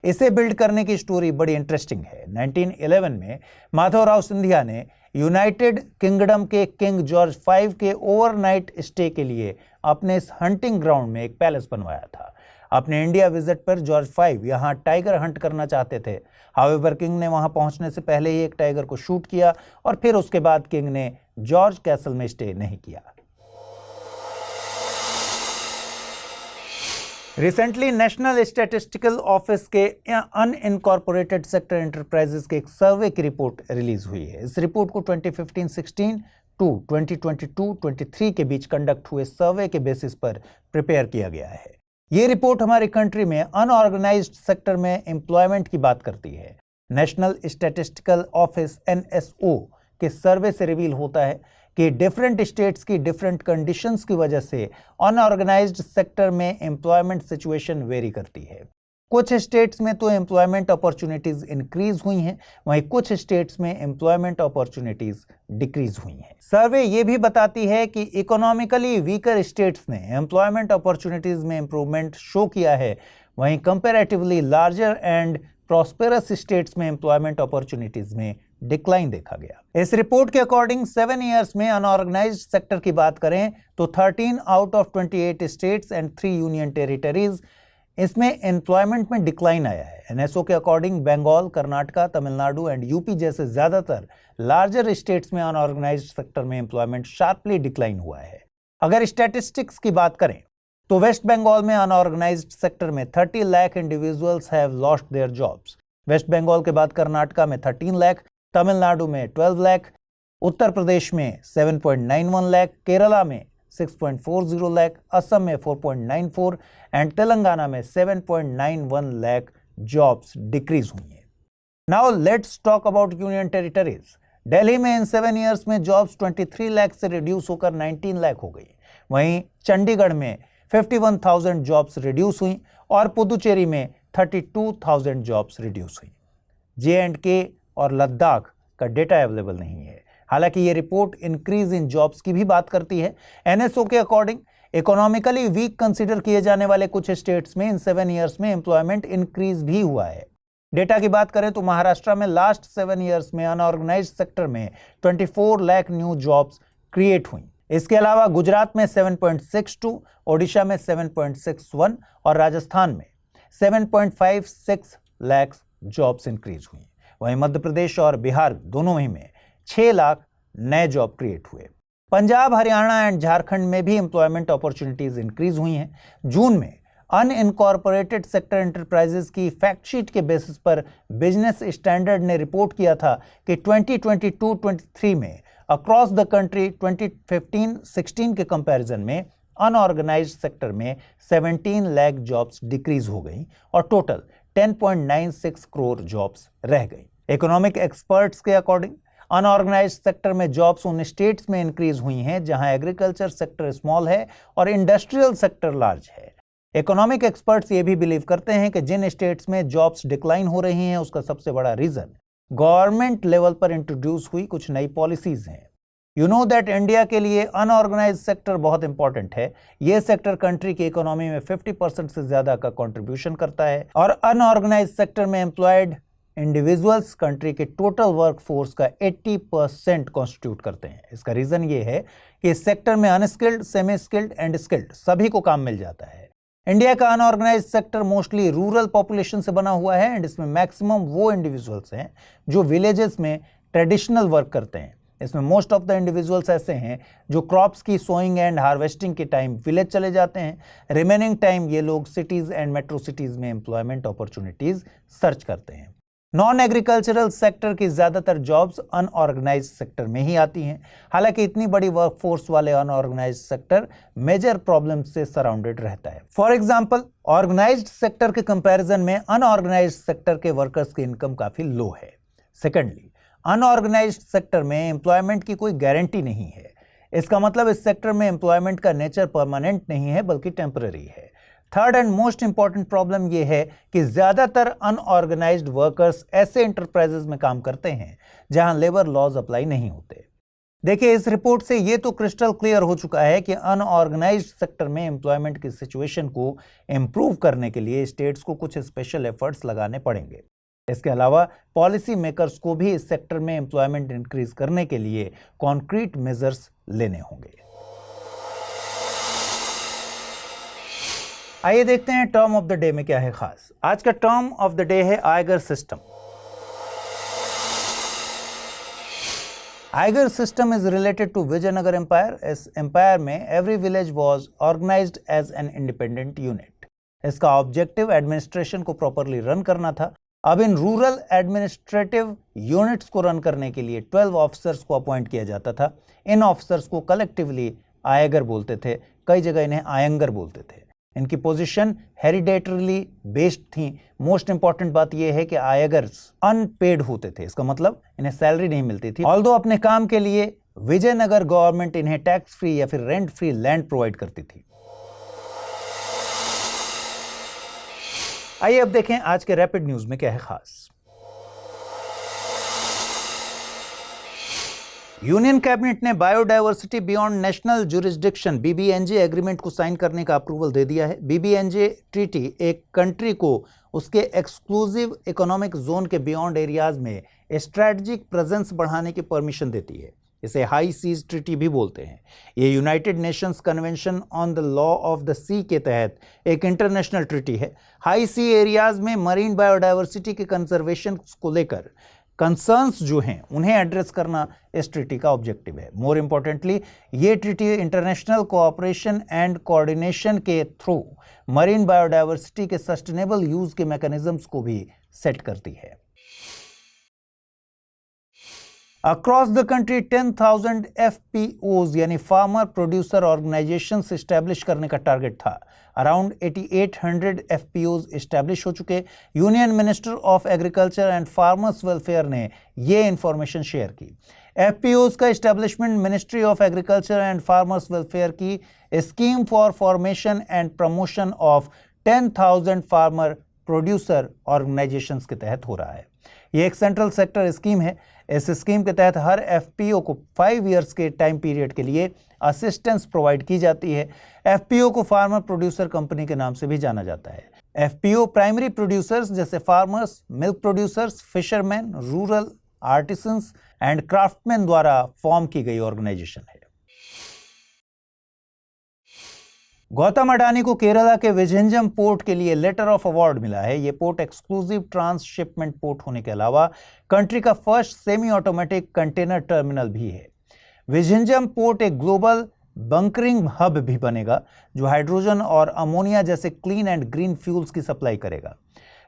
इसे बिल्ड करने की स्टोरी बड़ी इंटरेस्टिंग है। 1911 में माधवराव सिंधिया ने यूनाइटेड किंगडम के किंग जॉर्ज V के ओवरनाइट स्टे के लिए अपने इस हंटिंग ग्राउंड में एक पैलेस बनवाया था। अपने इंडिया विजिट पर जॉर्ज V यहाँ टाइगर हंट करना चाहते थे। हाउएवर किंग ने वहां पहुंचने से पहले ही एक टाइगर को शूट किया और फिर उसके बाद किंग ने जॉर्ज कैसल में स्टे नहीं किया। रिसेंटली नेशनल स्टैटिस्टिकल ऑफिस के अनइनकॉर्पोरेटेड सेक्टर एंटरप्राइजेस के एक सर्वे की रिपोर्ट रिलीज हुई है। इस रिपोर्ट को 2015-16 टू 2022-23 के बीच कंडक्ट हुए सर्वे के बेसिस पर प्रिपेयर किया गया है। ये रिपोर्ट हमारी कंट्री में अनऑर्गेनाइज्ड सेक्टर में एम्प्लॉयमेंट की बात करती है। नेशनल स्टैटिस्टिकल ऑफिस NSO के सर्वे से रिवील होता है कि डिफरेंट स्टेट्स की डिफरेंट कंडीशंस की वजह से अनऑर्गेनाइज्ड सेक्टर में एम्प्लॉयमेंट सिचुएशन वेरी करती है। कुछ स्टेट्स में तो एम्प्लॉयमेंट अपॉर्चुनिटीज इंक्रीज हुई हैं, वहीं कुछ स्टेट्स में एम्प्लॉयमेंट अपॉर्चुनिटीज डिक्रीज हुई हैं। सर्वे ये भी बताती है कि इकोनॉमिकली वीकर स्टेट्स ने एम्प्लॉयमेंट अपॉर्चुनिटीज में इंप्रूवमेंट शो किया है, वहीं comparatively larger and prosperous states में एम्प्लॉयमेंट अपॉर्चुनिटीज में डिक्लाइन देखा गया। इस रिपोर्ट के अकॉर्डिंग 7 इयर्स में अनऑर्गेनाइज्ड सेक्टर की बात करें तो 13 out of 28 states and 3 union territories इसमें एम्प्लॉयमेंट में डिक्लाइन आया है। NSO के according Bengal, Karnataka, Tamil Nadu and UP जैसे ज्यादातर लार्जर स्टेट्स में अनऑर्गेनाइज्ड सेक्टर में एम्प्लॉयमेंट शार्पली डिक्लाइन हुआ है। अगर स्टैटिस्टिक्स की बात करें तो वेस्ट बंगाल में अनऑर्गेनाइज्ड सेक्टर में 30 lakh individuals have lost their jobs. West Bengal के बाद कर्नाटका में 13 लाख, तमिलनाडु में 12 लाख, उत्तर प्रदेश में 7.91 लाख, केरला में 6.40 लाख, असम में 4.94 एंड तेलंगाना में 7.91 लाख जॉब्स डिक्रीज हुई हैं। Now let's talk about union territories. Delhi में इन 7 इयर्स में जॉब्स 23 लाख से रिड्यूस होकर 19 लाख हो गई। वहीं चंडीगढ़ में 51,000 जॉब्स रिड्यूस हुई और पुदुचेरी में 32,000 जॉब्स रिड्यूस हुई। J&K और लद्दाख का डेटा अवेलेबल नहीं है। हालांकि ये रिपोर्ट इंक्रीज इन जॉब्स की भी बात करती है। NSO के अकॉर्डिंग इकोनॉमिकली वीक कंसीडर किए जाने वाले कुछ स्टेट्स में इन 7 इयर्स में एम्प्लॉयमेंट इंक्रीज भी हुआ है। डेटा की बात करें तो महाराष्ट्र में लास्ट 7 इयर्स में अनऑर्गेनाइज्ड सेक्टर में 24 लाख न्यू जॉब्स क्रिएट हुई। इसके अलावा गुजरात में 7.62, ओडिशा में 7.61 और राजस्थान में 7.56 लाख जॉब्स इंक्रीज हुई। वहीं मध्य प्रदेश और बिहार दोनों ही में 6 लाख नए जॉब क्रिएट हुए। पंजाब, हरियाणा एंड झारखंड में भी एम्प्लॉयमेंट अपॉर्चुनिटीज इंक्रीज हुई हैं। जून में अनइनकॉर्पोरेटेड सेक्टर एंटरप्राइजेस की फैक्टशीट के बेसिस पर बिजनेस स्टैंडर्ड ने रिपोर्ट किया था कि 2022-23 में अक्रॉस द कंट्री 2015-16 के कंपैरिजन में अनऑर्गेनाइज्ड सेक्टर में 17 लाख जॉब्स डिक्रीज हो गई और टोटल 10.96 करोड़ जॉब्स रह गई। इकोनॉमिक एक्सपर्ट्स के अकॉर्डिंग अनऑर्गेनाइज्ड सेक्टर में जॉब्स उन स्टेट्स में इंक्रीज हुई हैं जहां एग्रीकल्चर सेक्टर स्मॉल है और इंडस्ट्रियल सेक्टर लार्ज है। इकोनॉमिक एक्सपर्ट्स ये भी बिलीव करते हैं कि जिन स्टेट्स में जॉब्स डिक्लाइन हो रही हैं उसका सबसे बड़ा रीजन गवर्नमेंट लेवल पर इंट्रोड्यूस हुई कुछ नई पॉलिसीज हैं। यू नो दैट इंडिया के लिए अनऑर्गेनाइज्ड सेक्टर बहुत इंपॉर्टेंट है। यह सेक्टर कंट्री की इकोनॉमी में 50% से ज्यादा का कंट्रीब्यूशन करता है और अनऑर्गेनाइज्ड सेक्टर में एम्प्लॉयड इंडिविजुअल्स कंट्री के टोटल वर्कफोर्स का 80% कॉन्स्टिट्यूट करते हैं। इसका रीजन ये है कि इस सेक्टर में unskilled, semi skilled and skilled सभी को काम मिल जाता है। इंडिया का unorganised sector mostly rural population से बना हुआ है एंड इसमें मैक्सिमम वो इंडिविजुअल्स हैं जो विलेजेस में ट्रेडिशनल वर्क करते हैं। इसमें मोस्ट ऑफ द इंडिविजुअल्स ऐसे हैं जो क्रॉप्स की सोइंग एंड हार्वेस्टिंग के टाइम विलेज चले जाते हैं। रिमेनिंग टाइम ये लोग सिटीज एंड मेट्रो सिटीज में एम्प्लॉयमेंट अपॉर्चुनिटीज सर्च करते हैं। नॉन एग्रीकल्चरल सेक्टर की ज्यादातर जॉब्स अनऑर्गेनाइज्ड सेक्टर में ही आती हैं। हालांकि इतनी बड़ी वर्कफोर्स वाले अनऑर्गेनाइज्ड सेक्टर मेजर प्रॉब्लम से सराउंडेड रहता है। फॉर एग्जांपल, ऑर्गेनाइज्ड सेक्टर के कंपैरिजन में अनऑर्गेनाइज्ड सेक्टर के वर्कर्स की इनकम काफी लो है। सेकेंडली, अनऑर्गेनाइज्ड सेक्टर में एम्प्लॉयमेंट की कोई गारंटी नहीं है। इसका मतलब इस सेक्टर में एम्प्लॉयमेंट का नेचर परमानेंट नहीं है बल्कि टेम्पररी है। Third and most important problem यह है कि ज्यादातर अनऑर्गेनाइज्ड वर्कर्स ऐसे एंटरप्राइजेस में काम करते हैं जहां लेबर लॉज अप्लाई नहीं होते। देखिए, इस रिपोर्ट से यह तो क्रिस्टल क्लियर हो चुका है कि अनऑर्गेनाइज्ड सेक्टर में एम्प्लॉयमेंट की सिचुएशन को इंप्रूव करने के लिए स्टेट्स को कुछ स्पेशल एफर्ट्स लगाने पड़ेंगे। इसके अलावा पॉलिसी मेकर्स को भी इस सेक्टर में एम्प्लॉयमेंट इंक्रीज करने के लिए कॉन्क्रीट मेजर्स लेने होंगे। आइए देखते हैं टर्म ऑफ द डे में क्या है खास। आज का टर्म ऑफ द डे है Ayagar system. Ayagar system is related to Vijayanagara empire. इस एम्पायर में every village was organised as an independent unit. इसका ऑब्जेक्टिव एडमिनिस्ट्रेशन को प्रॉपरली रन करना था। अब इन रूरल एडमिनिस्ट्रेटिव यूनिट्स को रन करने के लिए 12 ऑफिसर्स को अपॉइंट किया जाता था। इन ऑफिसर्स को कलेक्टिवली आयगर बोलते थे, कई जगह इन्हें आयंगर बोलते थे। इनकी पोजीशन हेरिडेटरली बेस्ड थी। मोस्ट इंपॉर्टेंट बात यह है कि आयगर्स अनपेड होते थे। इसका मतलब इन्हें सैलरी नहीं मिलती थी। ऑल्दो अपने काम के लिए विजयनगर गवर्नमेंट इन्हें टैक्स फ्री या फिर रेंट फ्री लैंड प्रोवाइड करती थी। आइए अब देखें आज के रैपिड न्यूज में क्या है खास। यूनियन कैबिनेट ने biodiversity beyond national jurisdiction BBNJ agreement को साइन करने का अप्रूवल दे दिया है। BBNJ ट्रीटी एक कंट्री को उसके एक्सक्लूसिव इकोनॉमिक जोन के बियॉन्ड एरियाज में स्ट्रेटजिक प्रेजेंस बढ़ाने की परमिशन देती है। इसे हाई सीज ट्रीटी भी बोलते हैं। ये United Nations convention on the law of the sea के तहत एक इंटरनेशनल ट्रीटी है। हाई सी एरियाज में मरीन बायोडायवर्सिटी के कंजर्वेशन को लेकर कंसर्न्स जो हैं उन्हें एड्रेस करना इस ट्रीटी का ऑब्जेक्टिव है। मोर इंपॉर्टेंटली, ये treaty international cooperation and coordination के थ्रू मरीन बायोडायवर्सिटी के सस्टेनेबल यूज के मैकेनिज्म्स को भी सेट करती है। अक्रॉस द कंट्री 10,000 FPOs यानी फार्मर प्रोड्यूसर ऑर्गेनाइजेशंस एस्टैब्लिश करने का टारगेट था। अराउंड 8800 FPOs एस्टैब्लिश हो चुके। Union minister of agriculture and farmers welfare ने ये इंफॉर्मेशन शेयर की। FPOs का establishment ministry of agriculture and farmers welfare की scheme for formation and promotion of 10,000 farmer producer organisations के तहत हो रहा है। ये एक सेंट्रल सेक्टर स्कीम है। इस स्कीम के तहत हर FPO को 5 इयर्स के टाइम पीरियड के लिए असिस्टेंस प्रोवाइड की जाती है। FPO को फार्मर प्रोड्यूसर कंपनी के नाम से भी जाना जाता है। FPO प्राइमरी प्रोड्यूसर्स जैसे farmers, milk producers, fisherman, rural artisans and craftsman द्वारा फॉर्म की गई ऑर्गेनाइजेशन है। गौतम अडानी को केरला के विझंजम पोर्ट के लिए लेटर ऑफ अवार्ड मिला है। यह पोर्ट एक्सक्लूसिव ट्रांसशिपमेंट पोर्ट होने के अलावा कंट्री का first semi automatic container terminal भी है। विझंजम पोर्ट एक ग्लोबल बंकरिंग हब भी बनेगा जो हाइड्रोजन और अमोनिया जैसे क्लीन एंड ग्रीन फ्यूल्स की सप्लाई करेगा।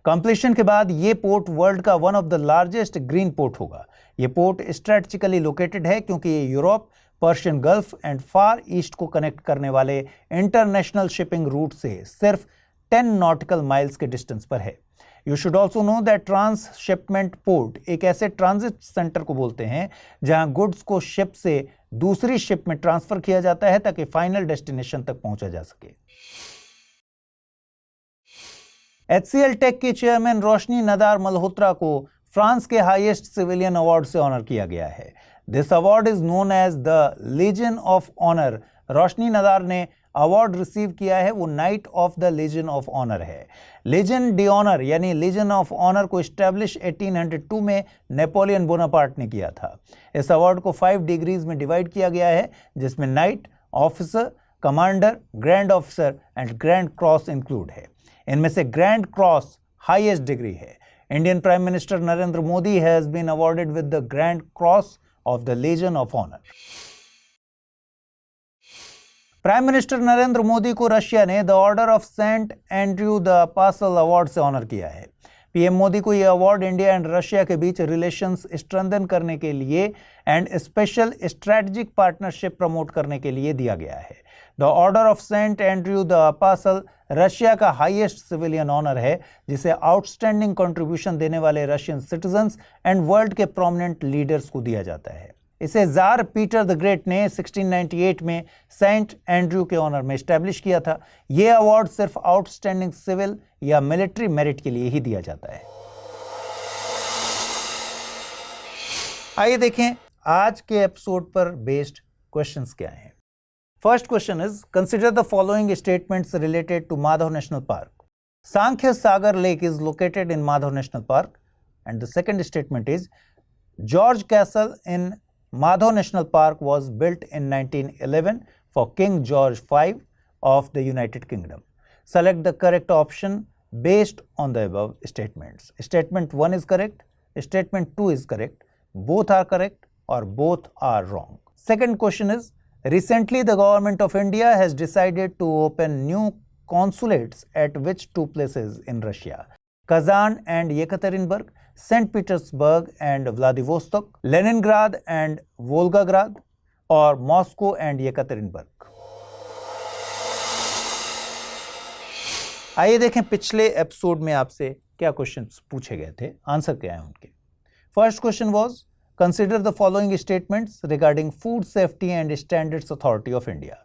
कंप्लीशन के बाद ये पोर्ट वर्ल्ड का one of the largest green port होगा। ये पोर्ट स्ट्रेटेजिकली लोकेटेड है क्योंकि ये Europe, Persian gulf and far east को कनेक्ट करने वाले इंटरनेशनल शिपिंग रूट से सिर्फ 10 नॉटिकल माइल्स के डिस्टेंस पर है। You should also know that transshipment port एक ऐसे ट्रांजिट सेंटर को बोलते हैं जहां गुड्स को शिप से दूसरी शिप में ट्रांसफर किया जाता है ताकि फाइनल डेस्टिनेशन तक पहुंचा जा सके। HCL टेक के चेयरमैन रोशनी नदार मल्होत्रा को फ्रांस के हाईएस्ट सिविलियन अवार्ड से ऑनर किया गया है। This award is known as the legion of honour. Roshni Nadar ने अवार्ड रिसीव किया है वो knight of the legion of honour है। लीजन डी ऑनर यानी लीजन ऑफ ऑनर को स्टैब्लिश 1802 में नेपोलियन बोनापार्ट ने किया था। इस अवार्ड को 5 डिग्रीज में डिवाइड किया गया है जिसमें knight, officer, commander, grand officer and grand cross include है। इनमें से ग्रैंड क्रॉस हाईएस्ट डिग्री है। Indian prime minister Narendra Modi has been awarded with the grand cross of the legion of Honour. Prime minister Narendra Modi को Russia ने the Order of Saint Andrew the Apostle award से honour किया है। PM Modi को यह award India and Russia के बीच relations strengthen करने के लिए and special strategic partnership promote करने के लिए दिया गया है। The Order of Saint Andrew the Apostle Russia का हाईएस्ट सिविलियन ऑनर है जिसे आउटस्टैंडिंग कंट्रीब्यूशन देने वाले रशियन सिटीजन्स एंड वर्ल्ड के प्रोमिनेंट लीडर्स को दिया जाता है। इसे जार पीटर द ग्रेट ने 1698 में सेंट एंड्रयू के ऑनर में स्टैब्लिश किया था। यह अवार्ड सिर्फ आउटस्टैंडिंग सिविल या मिलिट्री मेरिट के लिए ही दिया जाता है। आइए देखें आज के एपिसोड पर बेस्ड क्वेश्चंस क्या हैं। First question is consider the following statements related to Madhav national Park. Sankhya Sagar lake is located in Madhav national Park and the second statement is George Castle in Madhav National Park was built in 1911 for King George V of the United Kingdom. Select the correct option based on the above statements. Statement 1 is correct, statement 2 is correct, both are correct or both are wrong. Second question is, recently the government of India has decided to open new consulates at which two places in Russia? Kazan and Yekaterinburg, St. Petersburg and Vladivostok, Leningrad and Volgograd, or Moscow and Yekaterinburg. आइए देखें पिछले episode में आपसे क्या questions पूछे गए थे, answer क्या है उनके। First question was consider the following statements regarding food safety and standards authority of India.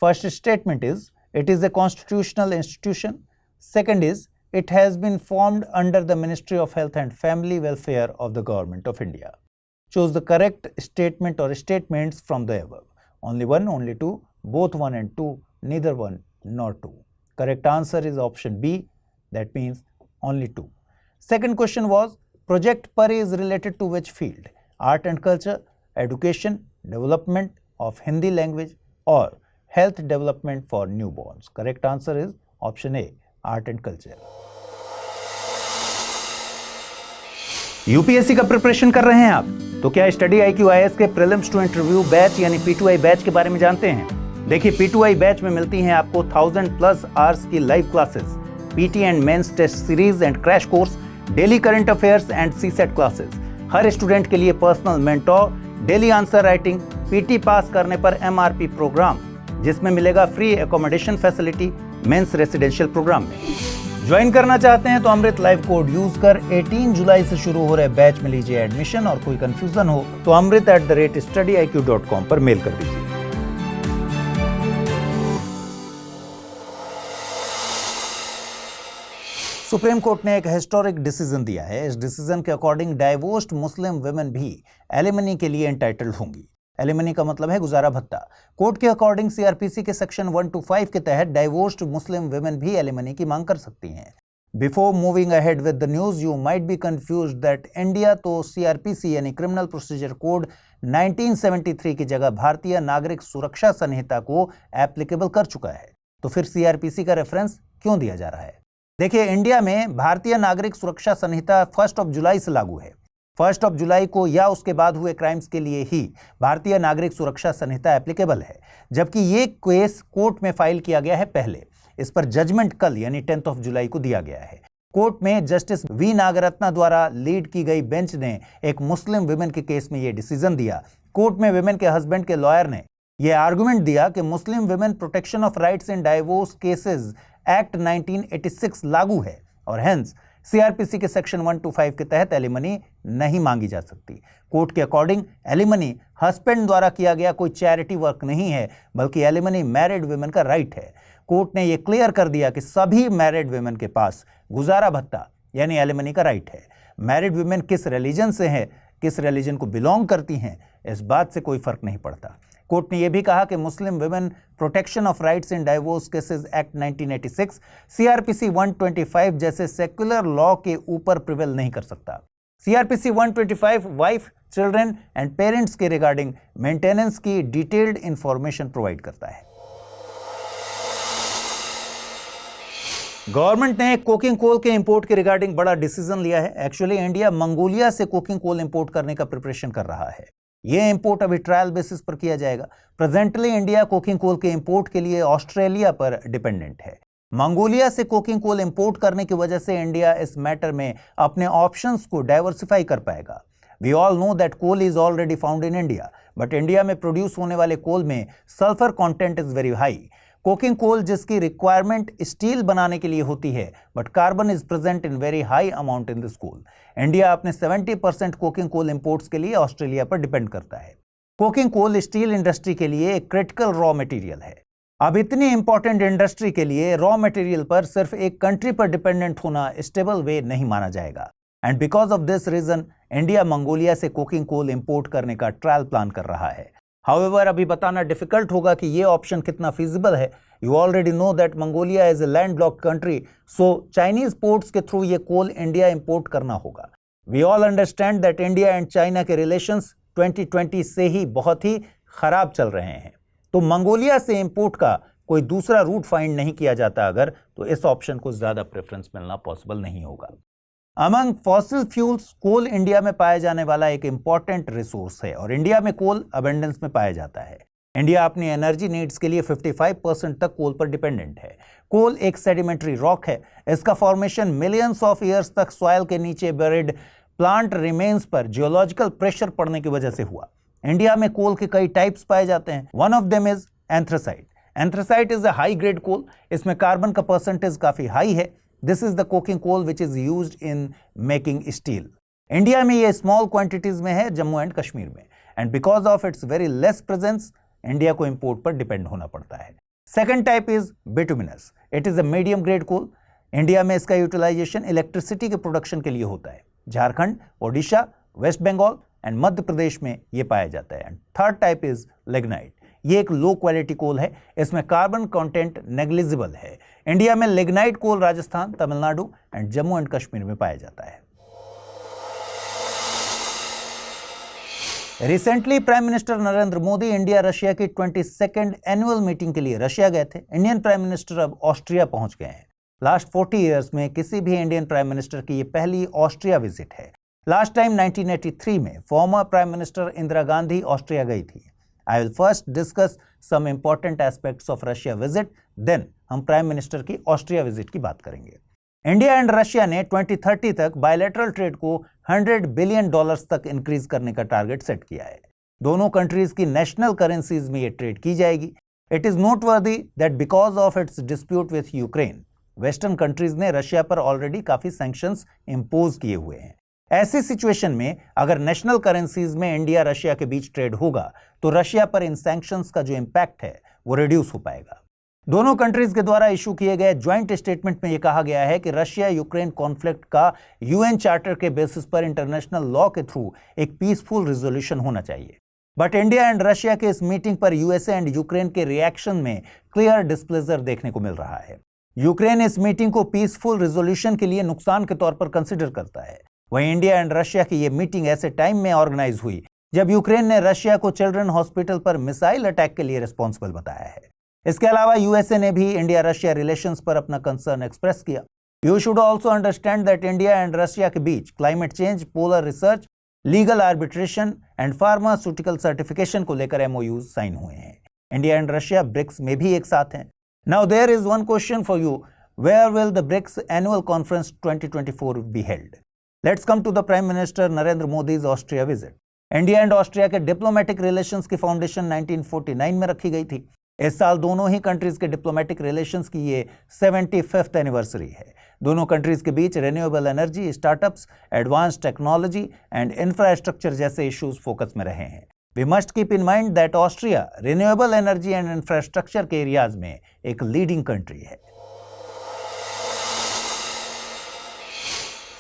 First statement is it is a constitutional institution. Second is it has been formed under the Ministry of Health and Family Welfare of the Government of India. Choose the correct statement or statements from the above. Only one, only two, both 1 and 2, neither 1 nor 2. Correct answer is option B, that means only 2. Second question was, Project Pari is related to which field? Art and culture, education, development of Hindi language, or health development for newborns. Correct answer is option A, art and culture. UPSC का preparation कर रहे हैं आप, तो क्या study IQ IAS के prelims to interview batch यानी P2I batch के बारे में जानते हैं? देखिए P2I बैच में मिलती हैं आपको 1000+ आवर्स की live classes, PT and mains test series and crash course, daily current affairs and CSAT classes, हर स्टूडेंट के लिए personal mentor, daily answer writing, PT pass करने पर MRP प्रोग्राम जिसमें मिलेगा free accommodation facility mains residential programme में। Join करना चाहते हैं तो अमृत लाइव कोड यूज कर 18 जुलाई से शुरू हो रहे बैच में लीजिए एडमिशन, और कोई कंफ्यूजन हो तो amrit@studiiq.com पर मेल कर दीजिए। सुप्रीम कोर्ट ने एक हिस्टोरिक डिसीजन दिया है। इस डिसीजन के अकॉर्डिंग डाइवोर्स्ड मुस्लिम वुमेन भी एलिमनी के लिए एंटाइटल्ड होंगी। एलिमनी का मतलब है गुजारा भत्ता। कोर्ट के अकॉर्डिंग सीआरपीसी के सेक्शन 125 के तहत डाइवोर्स्ड मुस्लिम वुमेन भी एलिमनी की मांग कर सकती हैं। Before moving ahead with the news, you might be confused that India तो सीआरपीसी यानी क्रिमिनल प्रोसीजर कोड 1973 की जगह भारतीय नागरिक सुरक्षा संहिता को एप्लीकेबल कर चुका है, तो फिर सीआरपीसी का रेफरेंस क्यों दिया जा रहा है? देखिए, इंडिया में भारतीय नागरिक सुरक्षा संहिता 1 जुलाई से लागू है। 1 जुलाई को या उसके बाद हुए क्राइम्स के लिए ही भारतीय नागरिक सुरक्षा संहिता एप्लीकेबल है, जबकि ये केस कोर्ट में फाइल किया गया है पहले। इस पर जजमेंट कल यानी 10 जुलाई को दिया गया है। कोर्ट में जस्टिस वी नागरत्ना द्वारा लीड की गई बेंच ने एक मुस्लिम विमेन के केस में यह डिसीजन दिया। कोर्ट में विमेन के हस्बैंड के लॉयर ने यह आर्गुमेंट दिया कि Muslim women protection of rights in divorce cases act 1986 लागू है और हेंस सीआरपीसी के सेक्शन 125 के तहत एलिमनी नहीं मांगी जा सकती। कोर्ट के अकॉर्डिंग एलिमनी हस्बैंड द्वारा किया गया कोई चैरिटी वर्क नहीं है, बल्कि एलिमनी मैरिड विमेन का राइट है। कोर्ट ने यह क्लियर कर दिया कि सभी मैरिड विमेन के पास गुजारा भत्ता यानी एलिमनी का राइट है। मैरिड विमेन किस रिलीजन से है, किस रिलीजन को बिलोंग करती हैं, इस बात से कोई फर्क नहीं पड़ता। कोर्ट ने यह भी कहा कि Muslim women protection of rights in divorce cases act 1986 CrPC 125 जैसे सेक्युलर लॉ के ऊपर प्रिवेल नहीं कर सकता। CrPC 125 wife, children and parents के रिगार्डिंग मेंटेनेंस की डिटेल्ड इंफॉर्मेशन प्रोवाइड करता है। गवर्नमेंट ने कोकिंग कोल के इंपोर्ट के रिगार्डिंग बड़ा डिसीजन लिया है। एक्चुअली इंडिया मंगोलिया से कोकिंग कोल इंपोर्ट करने का प्रिपरेशन कर रहा है। यह इंपोर्ट अभी ट्रायल बेसिस पर किया जाएगा। प्रेजेंटली इंडिया कोकिंग कोल के इंपोर्ट के लिए ऑस्ट्रेलिया पर डिपेंडेंट है। मंगोलिया से कोकिंग कोल इंपोर्ट करने की वजह से इंडिया इस मैटर में अपने ऑप्शंस को डाइवर्सिफाई कर पाएगा। We all know that coal is already found in India, but India में प्रोड्यूस होने वाले कोल में sulphur content is very high. Coking coal जिसकी रिक्वायरमेंट स्टील बनाने के लिए होती है, बट carbon is present in very high amount in this coal. India अपने 70% कोकिंग कोल इंपोर्ट्स के लिए ऑस्ट्रेलिया पर डिपेंड करता है। कोकिंग कोल स्टील इंडस्ट्री के लिए एक क्रिटिकल रॉ मटेरियल है। अब इतनी इंपॉर्टेंट इंडस्ट्री के लिए रॉ मटेरियल पर सिर्फ एक कंट्री पर डिपेंडेंट होना स्टेबल वे नहीं माना जाएगा। And because of this reason India Mongolia से कोकिंग कोल इंपोर्ट करने का ट्रायल प्लान कर रहा है। हाउएवर अभी बताना डिफिकल्ट होगा कि ये ऑप्शन कितना फीजिबल है। You already know that Mongolia is a landlocked country, so Chinese ports के थ्रू ये कोल इंडिया इंपोर्ट करना होगा। We all understand that India and China के रिलेशंस 2020 से ही बहुत ही खराब चल रहे हैं, तो मंगोलिया से इंपोर्ट का कोई दूसरा रूट फाइंड नहीं किया जाता अगर, तो इस ऑप्शन को ज्यादा प्रेफरेंस मिलना पॉसिबल नहीं होगा। अमंग फॉसिल फ्यूल्स, कोल इंडिया में पाया जाने वाला एक इंपॉर्टेंट रिसोर्स है और इंडिया में कोल अबेंडेंस में पाया जाता है। इंडिया अपनी एनर्जी नीड्स के लिए 55% तक कोल पर डिपेंडेंट है। कोल एक सेडिमेंट्री रॉक है। इसका फॉर्मेशन मिलियंस ऑफ ईयर्स तक सॉइल के नीचे बेरिड प्लांट रिमेन्स पर जियोलॉजिकल प्रेशर पड़ने की वजह से हुआ। इंडिया में कोल के कई टाइप्स पाए जाते हैं। One of them is anthracite. Anthracite is a high grade coal. इसमें कार्बन का परसेंटेज काफी हाई है। This is the coking coal which is used in making steel. India में ये स्मॉल क्वांटिटीज में है, जम्मू एंड कश्मीर में, and because of its very less presence India को इंपोर्ट पर डिपेंड होना पड़ता है। Second type is bituminous. It is a medium grade coal. India में इसका यूटिलाइजेशन इलेक्ट्रिसिटी के प्रोडक्शन के लिए होता है। झारखंड, ओडिशा, वेस्ट बंगाल एंड मध्य प्रदेश में यह पाया जाता है। Third type is lignite. ये एक लो क्वालिटी कोल है। इसमें कार्बन कंटेंट नेग्लिजिबल है। इंडिया में lignite coal Rajasthan, Tamil Nadu and Jammu and Kashmir में पाया जाता है। Recently prime minister Narendra Modi India Russia की 22nd एनुअल मीटिंग के लिए रशिया गए थे। इंडियन प्राइम मिनिस्टर अब ऑस्ट्रिया पहुंच गए हैं। लास्ट 40 इयर्स में किसी भी इंडियन प्राइम मिनिस्टर की ये पहली ऑस्ट्रिया विजिट है। लास्ट टाइम 1983 में former prime minister Indira Gandhi Austria गई थी। I will first discuss some important aspects of Russia visit, then हम प्राइम मिनिस्टर की ऑस्ट्रिया विजिट की बात करेंगे। इंडिया एंड रशिया ने 2030 तक बायलैटरल ट्रेड को $100 बिलियन तक इंक्रीज करने का टारगेट सेट किया है। दोनों कंट्रीज की नेशनल करेंसीज में ये ट्रेड की जाएगी। It is noteworthy that because of it's dispute with Ukraine, western countries ने रशिया पर ऑलरेडी काफी सैंक्शंस इंपोज किए हुए हैं। ऐसी सिचुएशन में अगर नेशनल करेंसीज में इंडिया रशिया के बीच ट्रेड होगा तो रशिया पर इन सैंक्शंस का जो इंपैक्ट है वो रिड्यूस हो पाएगा। दोनों कंट्रीज के द्वारा इशू किए गए ज्वाइंट स्टेटमेंट में यह कहा गया है कि रशिया यूक्रेन कॉन्फ्लिक्ट का यूएन चार्टर के बेसिस पर इंटरनेशनल लॉ के थ्रू एक पीसफुल रिजोल्यूशन होना चाहिए। बट इंडिया एंड रशिया के इस मीटिंग पर यूएसए एंड यूक्रेन के रिएक्शन में क्लियर डिस्प्लेजर देखने को मिल रहा है। यूक्रेन इस मीटिंग को पीसफुल रिजोल्यूशन के लिए नुकसान के तौर पर कंसिडर करता है। वहीं इंडिया एंड रशिया की यह मीटिंग ऐसे टाइम में ऑर्गेनाइज हुई जब यूक्रेन ने रशिया को चिल्ड्रन हॉस्पिटल पर मिसाइल अटैक के लिए रिस्पॉन्सिबल बताया है। इसके अलावा यूएसए ने भी इंडिया रशिया रिलेशंस पर अपना कंसर्न एक्सप्रेस किया। You should also understand that India and Russia के बीच climate change, polar research legal arbitration and pharmaceutical certification को लेकर एमओयू साइन हुए हैं। इंडिया एंड रशिया ब्रिक्स में भी एक साथ हैं। Now there is one question for you, where will the BRICS annual conference 2024 be held? Let's come to the prime minister Narendra Modi's Austria visit. India and Austria के diplomatic relations की foundation 1949 में रखी गई थी। इस साल दोनों ही कंट्रीज के डिप्लोमेटिक रिलेशंस की ये 75th एनिवर्सरी है। दोनों कंट्रीज के बीच renewable energy, startups, advance technology and infrastructure जैसे इश्यूज फोकस में रहे हैं। We must keep in mind that Austria renewable energy and infrastructure के एरियाज में एक लीडिंग कंट्री है।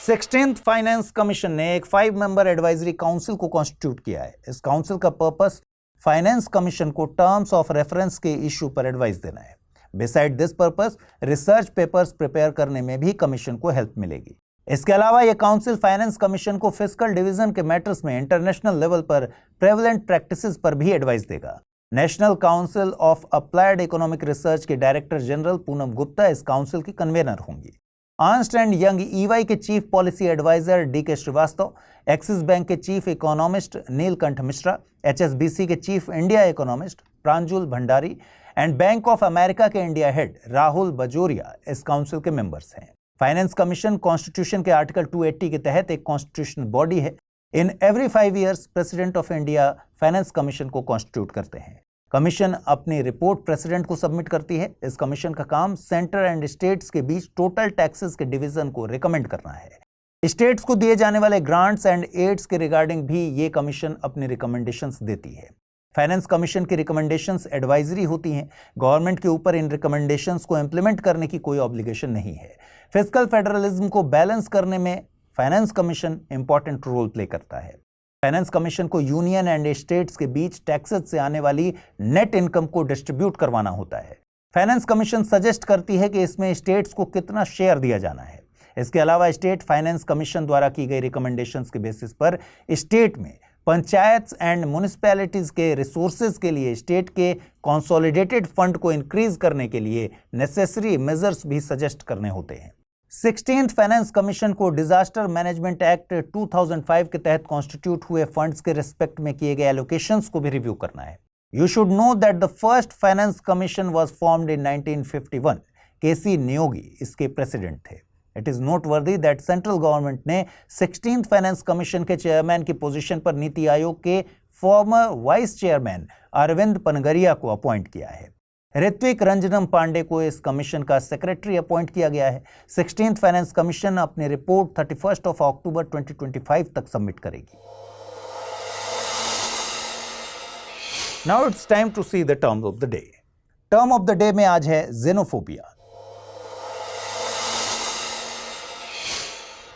16th फाइनेंस कमीशन ने एक 5 मेंबर एडवाइजरी काउंसिल को कॉन्स्टिट्यूट किया है। इस काउंसिल का पर्पस फाइनेंस कमीशन को टर्म्स ऑफ रेफरेंस के इशू पर एडवाइस देना है। Beside this purpose research papers prepare करने में भी कमीशन को हेल्प मिलेगी। इसके अलावा यह काउंसिल फाइनेंस कमीशन को फिस्कल डिवीजन के मैटर्स में इंटरनेशनल लेवल पर प्रेवलेंट प्रैक्टिसेस पर भी एडवाइस देगा। National council of applied economic research के डायरेक्टर जनरल पूनम गुप्ता इस काउंसिल की कन्वेनर होंगी। अर्न्स्ट एंड यंग ईवाई के chief policy adviser DK Srivastava, Axis bank के chief economist Nilkanth Mishra, HSBC के chief India economist Pranjul Bhandari and bank of America के India head Rahul Bajoria इस council के मेंबर्स हैं। फाइनेंस कमीशन कॉन्स्टिट्यूशन के आर्टिकल 280 के तहत एक कॉन्स्टिट्यूशनल बॉडी है। In every 5 years president of India finance commission को कॉन्स्टिट्यूट करते हैं। कमीशन अपनी रिपोर्ट प्रेसिडेंट को सबमिट करती है। इस कमीशन का काम सेंटर एंड स्टेट्स के बीच टोटल टैक्सेस के डिवीजन को रिकमेंड करना है। स्टेट्स को दिए जाने वाले ग्रांट्स एंड एड्स के रिगार्डिंग भी ये कमीशन अपनी रिकमेंडेशंस देती है। फाइनेंस कमीशन की रिकमेंडेशंस एडवाइजरी होती हैं। गवर्नमेंट के ऊपर इन रिकमेंडेशंस को इंप्लीमेंट करने की कोई ऑब्लिगेशन नहीं है। फिस्कल फेडरलिज्म को बैलेंस करने में finance commission important role play करता है। फाइनेंस कमीशन को यूनियन एंड स्टेट्स के बीच टैक्सेस से आने वाली नेट इनकम को डिस्ट्रीब्यूट करवाना होता है। फाइनेंस कमीशन सजेस्ट करती है कि इसमें स्टेट्स को कितना शेयर दिया जाना है। इसके अलावा स्टेट फाइनेंस कमीशन द्वारा की गई रिकमेंडेशंस के बेसिस पर स्टेट में पंचायत एंड म्युनिसिपैलिटीज के रिसोर्सेज के लिए स्टेट के कंसोलिडेटेड फंड को इंक्रीज करने के लिए नेसेसरी मेजर्स भी सजेस्ट करने होते हैं। 16th फाइनेंस कमीशन को डिजास्टर मैनेजमेंट एक्ट 2005 के तहत कॉन्स्टिट्यूट हुए फंड्स के रिस्पेक्ट में किए गए एलोकेशंस को भी रिव्यू करना है। You should know that the first finance commission was formed in 1951। केसी नियोगी इसके प्रेसिडेंट थे। It is noteworthy that central government ने 16th फाइनेंस कमीशन के चेयरमैन की पोजीशन पर नीति आयोग के फॉर्मर वाइस चेयरमैन अरविंद पनगरिया को अपॉइंट किया है। ऋत्विक रंजनम पांडे को इस कमीशन का सेक्रेटरी अपॉइंट किया गया है। 16th फाइनेंस कमीशन अपनी रिपोर्ट 31 अक्टूबर 2025 तक सबमिट करेगी। Now it's time to see the terms of the day. Term of the day में आज है जेनोफोबिया।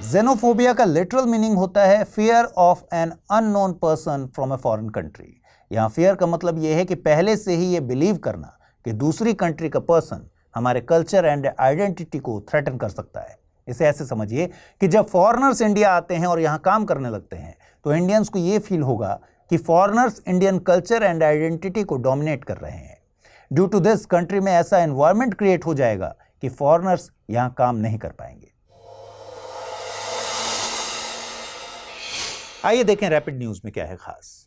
जेनोफोबिया का लिटरल मीनिंग होता है fear of an unknown person from a foreign country. यहां फियर का मतलब यह है कि पहले से ही यह बिलीव करना कि दूसरी कंट्री का पर्सन हमारे कल्चर एंड आइडेंटिटी को थ्रेटन कर सकता है। इसे ऐसे समझिए कि जब फॉरेनर्स इंडिया आते हैं और यहाँ काम करने लगते हैं तो इंडियंस को ये फील होगा कि foreigners Indian culture and identity को डोमिनेट कर रहे हैं। ड्यू टू दिस कंट्री में ऐसा एनवायरनमेंट क्रिएट हो जाएगा कि फॉरेनर्स यहाँ काम नहीं कर पाएंगे। आइए देखें रैपिड न्यूज में क्या है खास।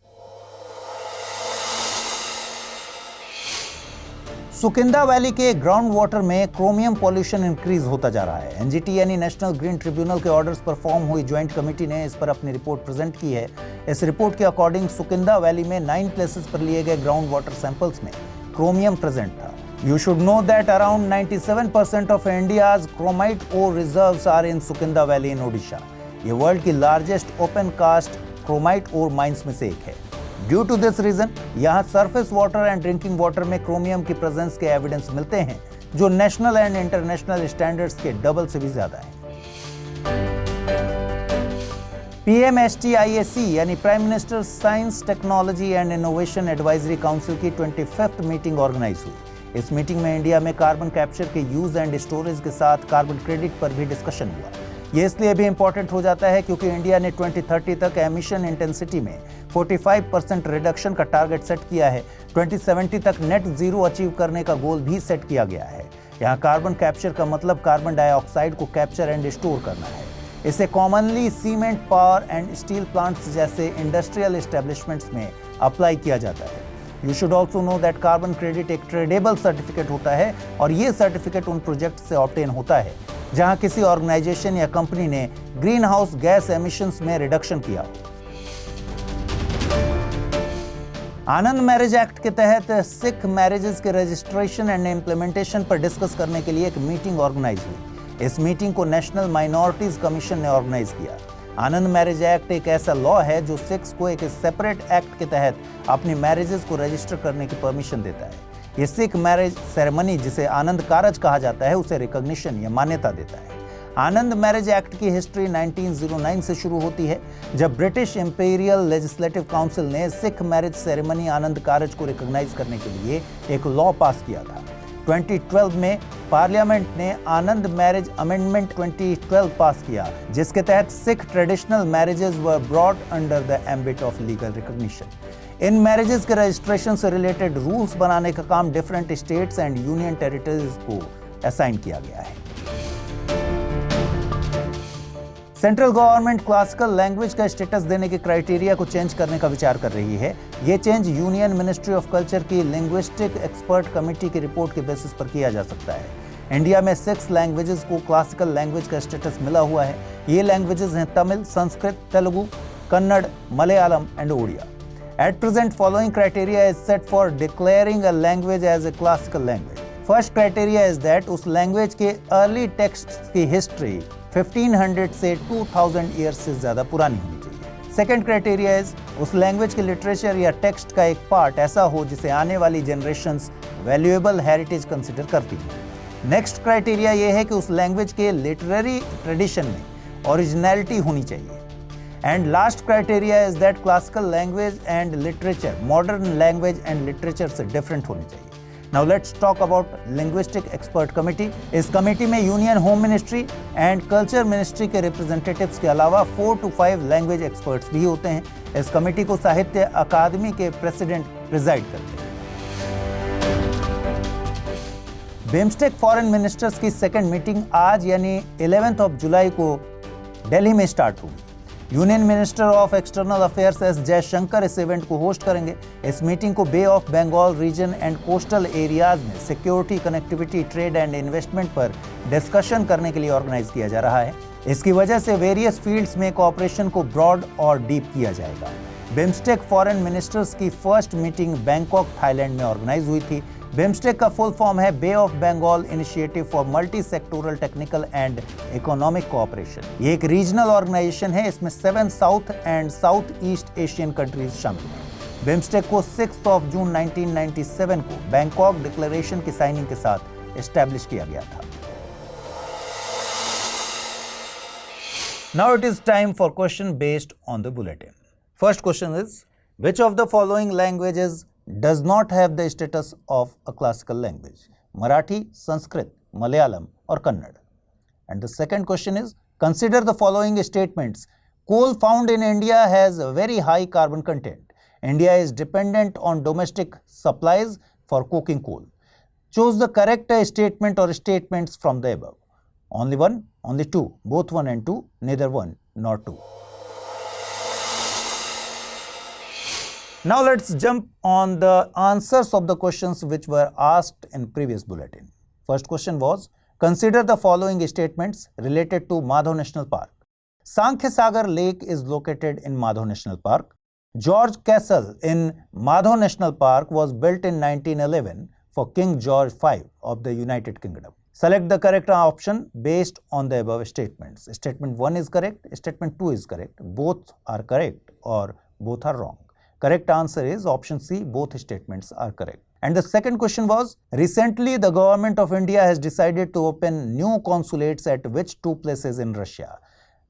सुकिंदा वैली के ग्राउंड वाटर में क्रोमियम पॉल्यूशन इंक्रीज होता जा रहा है। एनजीटी यानी नेशनल ग्रीन ट्रिब्यूनल के ऑर्डर्स पर फॉर्म हुई ज्वाइंट कमेटी ने इस पर अपनी रिपोर्ट प्रेजेंट की है। इस रिपोर्ट के अकॉर्डिंग सुकिंदा वैली में 9 प्लेसेस पर लिए गए ग्राउंड वाटर सैंपल्स में क्रोमियम प्रेजेंट था। You should know that around 97% of India's chromite ore reserves are in Sukinda valley in Odisha. ये वर्ल्ड की largest open cast chromite ore mines में से एक है। ड्यू टू दिस रीजन यहाँ surface water and drinking water में chromium की presence के एविडेंस मिलते हैं जो नेशनल एंड इंटरनेशनल स्टैंडर्ड्स के डबल से भी ज्यादा है। PMSTIAC यानी prime minister science technology and innovation advisory council की 25th मीटिंग ऑर्गेनाइज हुई। इस मीटिंग में इंडिया में कार्बन कैप्चर के यूज एंड स्टोरेज के साथ कार्बन क्रेडिट पर भी डिस्कशन हुआ। ये इसलिए भी इंपॉर्टेंट हो जाता है क्योंकि इंडिया ने 2030 तक एमिशन इंटेंसिटी में 45% रिडक्शन का टारगेट सेट किया है। 2070 तक नेट जीरो अचीव करने का गोल भी सेट किया गया है। यहाँ कार्बन कैप्चर का मतलब कार्बन डाइऑक्साइड को कैप्चर एंड स्टोर करना है। इसे commonly cement, power and steel plants जैसे इंडस्ट्रियल एस्टेब्लिशमेंट्स में अप्लाई किया जाता है। You should also know that carbon credit एक ट्रेडेबल सर्टिफिकेट होता है और ये सर्टिफिकेट उन प्रोजेक्ट से ऑब्टेन होता है जहां किसी ऑर्गेनाइजेशन या कंपनी ने ग्रीन हाउस गैस एमिशंस में रिडक्शन किया। आनंद मैरिज एक्ट के तहत सिख मैरिजेस के रजिस्ट्रेशन एंड इम्प्लीमेंटेशन पर डिस्कस करने के लिए एक मीटिंग ऑर्गेनाइज हुई। इस मीटिंग को नेशनल माइनॉरिटीज कमीशन ने ऑर्गेनाइज किया। आनंद मैरिज एक्ट एक ऐसा लॉ है जो सिख्स को एक सेपरेट एक्ट के तहत अपनी मैरिजेस को रजिस्टर करने की परमिशन देता है। ये सिख मैरिज सेरेमनी, जिसे आनंद कारज कहा जाता है, उसे रिकॉग्निशन या मान्यता देता है। आनंद मैरिज एक्ट की हिस्ट्री 1909 से शुरू होती है, जब ब्रिटिश इंपीरियल लेजिस्लेटिव काउंसिल ने सिख मैरिज सेरेमनी आनंद कारज को रिकॉग्नाइज करने के लिए एक लॉ पास किया था। 2012 में पार्लियामेंट ने आनंद मैरिज अमेंडमेंट 2012 पास किया, जिसके तहत Sikh traditional marriages were brought under the ambit of legal recognition. In marriages के रजिस्ट्रेशन से रिलेटेड रूल्स बनाने का काम different states and union territories को असाइन किया गया है। सेंट्रल गवर्नमेंट क्लासिकल लैंग्वेज का स्टेटस देने के क्राइटेरिया को चेंज करने का विचार कर रही है। ये change union ministry of culture की लिंग्विस्टिक एक्सपर्ट कमेटी की रिपोर्ट के बेसिस पर किया जा सकता है। इंडिया में 6 लैंग्वेजेस को क्लासिकल लैंग्वेज का स्टेटस मिला हुआ है। ये लैंग्वेजेस हैं Tamil, Sanskrit, Telugu, Kannada, Malayalam and Odia. At present, following criteria is set for declaring a language as a classical language. First criteria is that उस लैंग्वेज के अर्ली टेक्स्ट की हिस्ट्री 1500 से 2000 ईयर्स से ज्यादा पुरानी होनी चाहिए। सेकेंड क्राइटेरिया इज उस लैंग्वेज के लिटरेचर या टेक्स्ट का एक पार्ट ऐसा हो जिसे आने वाली जनरेशंस वैल्यूएबल हेरिटेज कंसिडर करती हैं। नेक्स्ट क्राइटेरिया ये है कि उस लैंग्वेज के लिटरेरी ट्रेडिशन में ओरिजिनलिटी होनी चाहिए। And last criteria is that classical language and literature modern language and literature से डिफरेंट होनी चाहिए। Now let's talk about linguistic expert committee. इस कमेटी में union home ministry and culture ministry के representatives के अलावा 4 to 5 लैंग्वेज एक्सपर्ट्स भी होते हैं। इस कमेटी को साहित्य अकादमी के प्रेसिडेंट प्रिजाइड करते हैं। बिम्स्टेक फॉरेन मिनिस्टर्स की सेकेंड मीटिंग आज यानी 11 जुलाई को दिल्ली में स्टार्ट होगी। Union minister of external affairs S Jaishankar इस इवेंट को होस्ट करेंगे। इस मीटिंग को bay of Bengal region and coastal areas में security, connectivity, trade and investment पर डिस्कशन करने के लिए ऑर्गेनाइज किया जा रहा है। इसकी वजह से वेरियस फील्ड्स में कोऑपरेशन को ब्रॉड और डीप किया जाएगा। बिम्स्टेक फॉरेन मिनिस्टर्स की फर्स्ट मीटिंग बैंकॉक, थाईलैंड में ऑर्गेनाइज हुई थी। बिम्स्टेक का फुल फॉर्म है bay of Bengal initiative for multi sectoral technical and economic cooperation. ये एक रीजनल ऑर्गेनाइजेशन है। इसमें 7 south and south east Asian countries शामिल हैं। बिम्स्टेक को 6 जून 1997 को बैंकॉक डिक्लेरेशन की साइनिंग के साथ एस्टैब्लिश किया गया था। Now it is time for question based on the bulletin. First question is, which of the following languages does not have the status of a classical language? Marathi, Sanskrit, Malayalam or Kannada? And the second question is, consider the following statements. Coal found in India has a very high carbon content. India is dependent on domestic supplies for coking coal. Choose the correct statement or statements from the above. Only one, only two, both 1 and 2, neither 1 nor 2. Now let's jump on the answers of the questions which were asked in previous bulletin. First question was, consider the following statements related to Madhav National Park. Sankhya Sagar Lake is located in Madhav National Park. George Castle in Madhav National Park was built in 1911 for King George V of the United Kingdom. Select the correct option based on the above statements. Statement 1 is correct, statement 2 is correct, both are correct or both are wrong. Correct answer is option C, both statements are correct. And the second question was, recently the government of India has decided to open new consulates at which 2 places in Russia?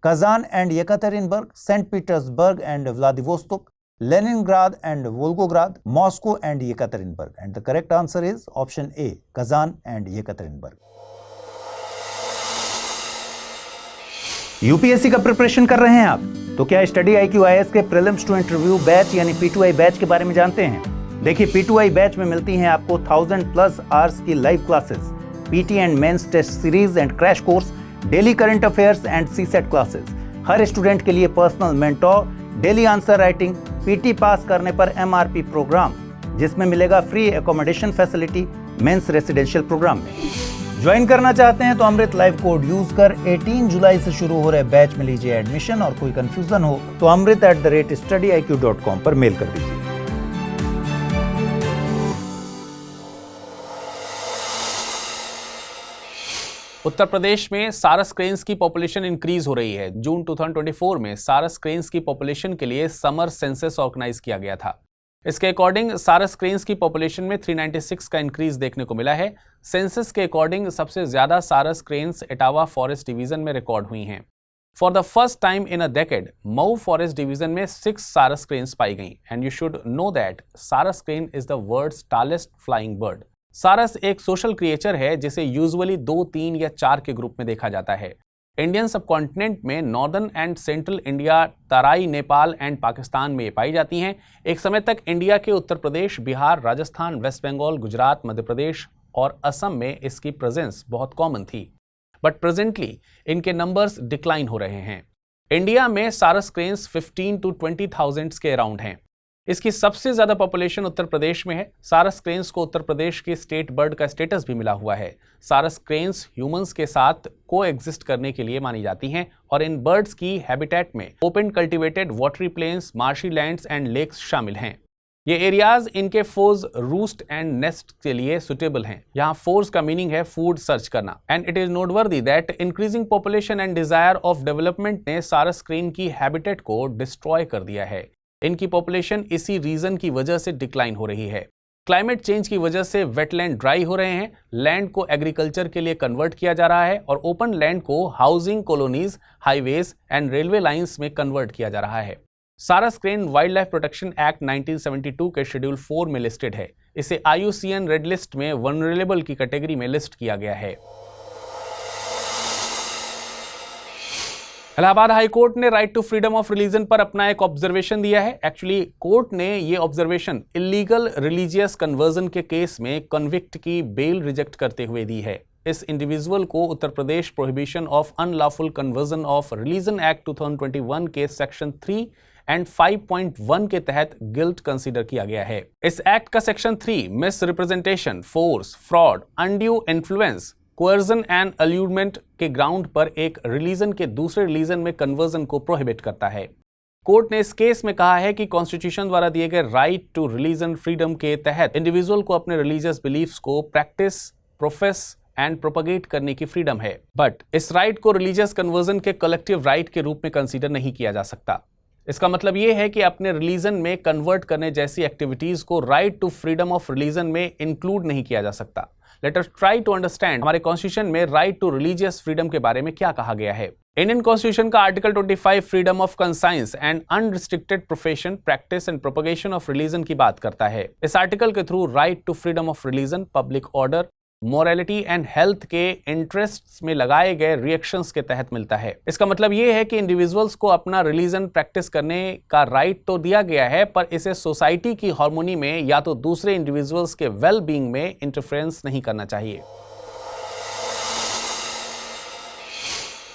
Kazan and Yekaterinburg, St. Petersburg and Vladivostok, Leningrad and Volgograd, Moscow and Yekaterinburg. And the correct answer is option A, Kazan and Yekaterinburg. UPSC का preparation कर रहे हैं आप, तो क्या study IQ IAS के prelims to interview batch यानी P2I batch के बारे में जानते हैं? देखिए, P2I बैच में मिलती हैं आपको 1000+ आवर्स की live classes, PT and mains test series and crash course, daily current affairs and CSAT classes, हर स्टूडेंट के लिए personal mentor, daily answer writing, PT pass करने पर एमआरपी प्रोग्राम जिसमें मिलेगा free accommodation facility mains residential programme में। Join करना चाहते हैं तो अमृत लाइव कोड यूज कर 18 जुलाई से शुरू हो रहे बैच में लीजिए एडमिशन, और कोई कंफ्यूजन हो तो amrit@studiiq.com पर मेल कर दीजिए। उत्तर प्रदेश में सारस क्रेन्स की पॉपुलेशन इंक्रीज हो रही है। जून 2024 में सारस क्रेन्स की पॉपुलेशन के लिए समर सेंसस ऑर्गेनाइज किया गया था। इसके अकॉर्डिंग सारस क्रेन्स की पॉपुलेशन में 396 का इंक्रीज देखने को मिला है। सेंसस के अकॉर्डिंग सबसे ज्यादा sarus cranes Etawah forest division में रिकॉर्ड हुई हैं। For the first time in a decade Mau forest division में 6 सारस क्रेन्स पाई गई। And you should know that sarus crane is the world's tallest flying bird. Sarus एक सोशल क्रिएचर है जिसे यूजुअली 2, 3 या 4 के ग्रुप में देखा जाता है। इंडियन सबकॉन्टिनेंट में northern and central India, Terai, Nepal and Pakistan में ये पाई जाती हैं। एक समय तक इंडिया के उत्तर प्रदेश, बिहार, राजस्थान, वेस्ट बंगाल, गुजरात, मध्य प्रदेश और असम में इसकी प्रेजेंस बहुत कॉमन थी, बट प्रेजेंटली इनके नंबर्स डिक्लाइन हो रहे हैं। इंडिया में सारस क्रेन्स 15 to 20,000 के अराउंड हैं। इसकी सबसे ज्यादा पॉपुलेशन उत्तर प्रदेश में है। सारस क्रेन्स को उत्तर प्रदेश के स्टेट बर्ड का स्टेटस भी मिला हुआ है। सारस क्रेन्स ह्यूमंस के साथ को एग्जिस्ट करने के लिए मानी जाती हैं और इन बर्ड्स की हैबिटेट में open cultivated watery plains, marshy lands and lakes शामिल हैं। ये एरियाज इनके फोर्स, रूस्ट एंड नेस्ट के लिए सुटेबल हैं। यहाँ फोर्स का मीनिंग है फूड सर्च करना। And it is noteworthy that increasing population and desire of development ने सारस क्रेन की हैबिटेट को डिस्ट्रॉय कर दिया है। इनकी पॉपुलेशन इसी रीजन की वजह से डिक्लाइन हो रही है। क्लाइमेट चेंज की वजह से वेटलैंड ड्राई हो रहे हैं, लैंड को एग्रीकल्चर के लिए कन्वर्ट किया जा रहा है और ओपन लैंड को housing, colonies, highways and railway lines में कन्वर्ट किया जा रहा है। Sarus crane Wildlife Protection Act 1972 के शेड्यूल 4 में लिस्टेड है। इसे IUCN रेड लिस्ट में वनरेबल की कैटेगरी में लिस्ट किया गया है। इलाहाबाद हाई कोर्ट ने right to freedom of religion पर अपना एक ऑब्जर्वेशन दिया है। एक्चुअली कोर्ट ने ये ऑब्जर्वेशन इलीगल रिलीजियस कन्वर्जन के केस में कन्विक्ट की बेल रिजेक्ट करते हुए दी है। इस इंडिविजुअल को Uttar Pradesh prohibition of unlawful conversion of religion act 2021 के सेक्शन 3 एंड 5.1 के तहत गिल्ट कंसीडर किया गया है। इस एक्ट का section 3 misrepresentation, force, fraud, undue influence, coercion and allurement के ग्राउंड पर एक रिलीजन के दूसरे रिलीजन में कन्वर्जन को प्रोहिबिट करता है। कोर्ट ने इस केस में कहा है कि कॉन्स्टिट्यूशन द्वारा दिए गए राइट टू रिलीजन फ्रीडम के तहत इंडिविजुअल को अपने रिलीजियस बिलीफ्स को प्रैक्टिस, प्रोफेस एंड प्रोपगेट करने की फ्रीडम है, बट इस राइट को रिलीजियस कन्वर्जन के कलेक्टिव राइट के रूप में कंसीडर नहीं किया जा सकता। इसका मतलब यह है कि अपने रिलीजन में कन्वर्ट करने जैसी एक्टिविटीज को right to freedom of religion में इंक्लूड नहीं किया जा सकता। Let us try to understand हमारे कॉन्स्टिट्यूशन में राइट टू रिलीजियस फ्रीडम के बारे में क्या कहा गया है। इंडियन कॉन्स्टिट्यूशन का article 25 freedom of conscience and unrestricted profession, practice and propagation of religion की बात करता है। इस आर्टिकल के through right to freedom of religion public order, morality and health के इंटरेस्ट्स में लगाए गए रिएक्शंस के तहत मिलता है। इसका मतलब यह है कि इंडिविजुअल्स को अपना रिलीजन प्रैक्टिस करने का राइट तो दिया गया है, पर इसे सोसाइटी की हार्मोनी में या तो दूसरे इंडिविजुअल्स के वेल बीइंग में इंटरफेरेंस नहीं करना चाहिए।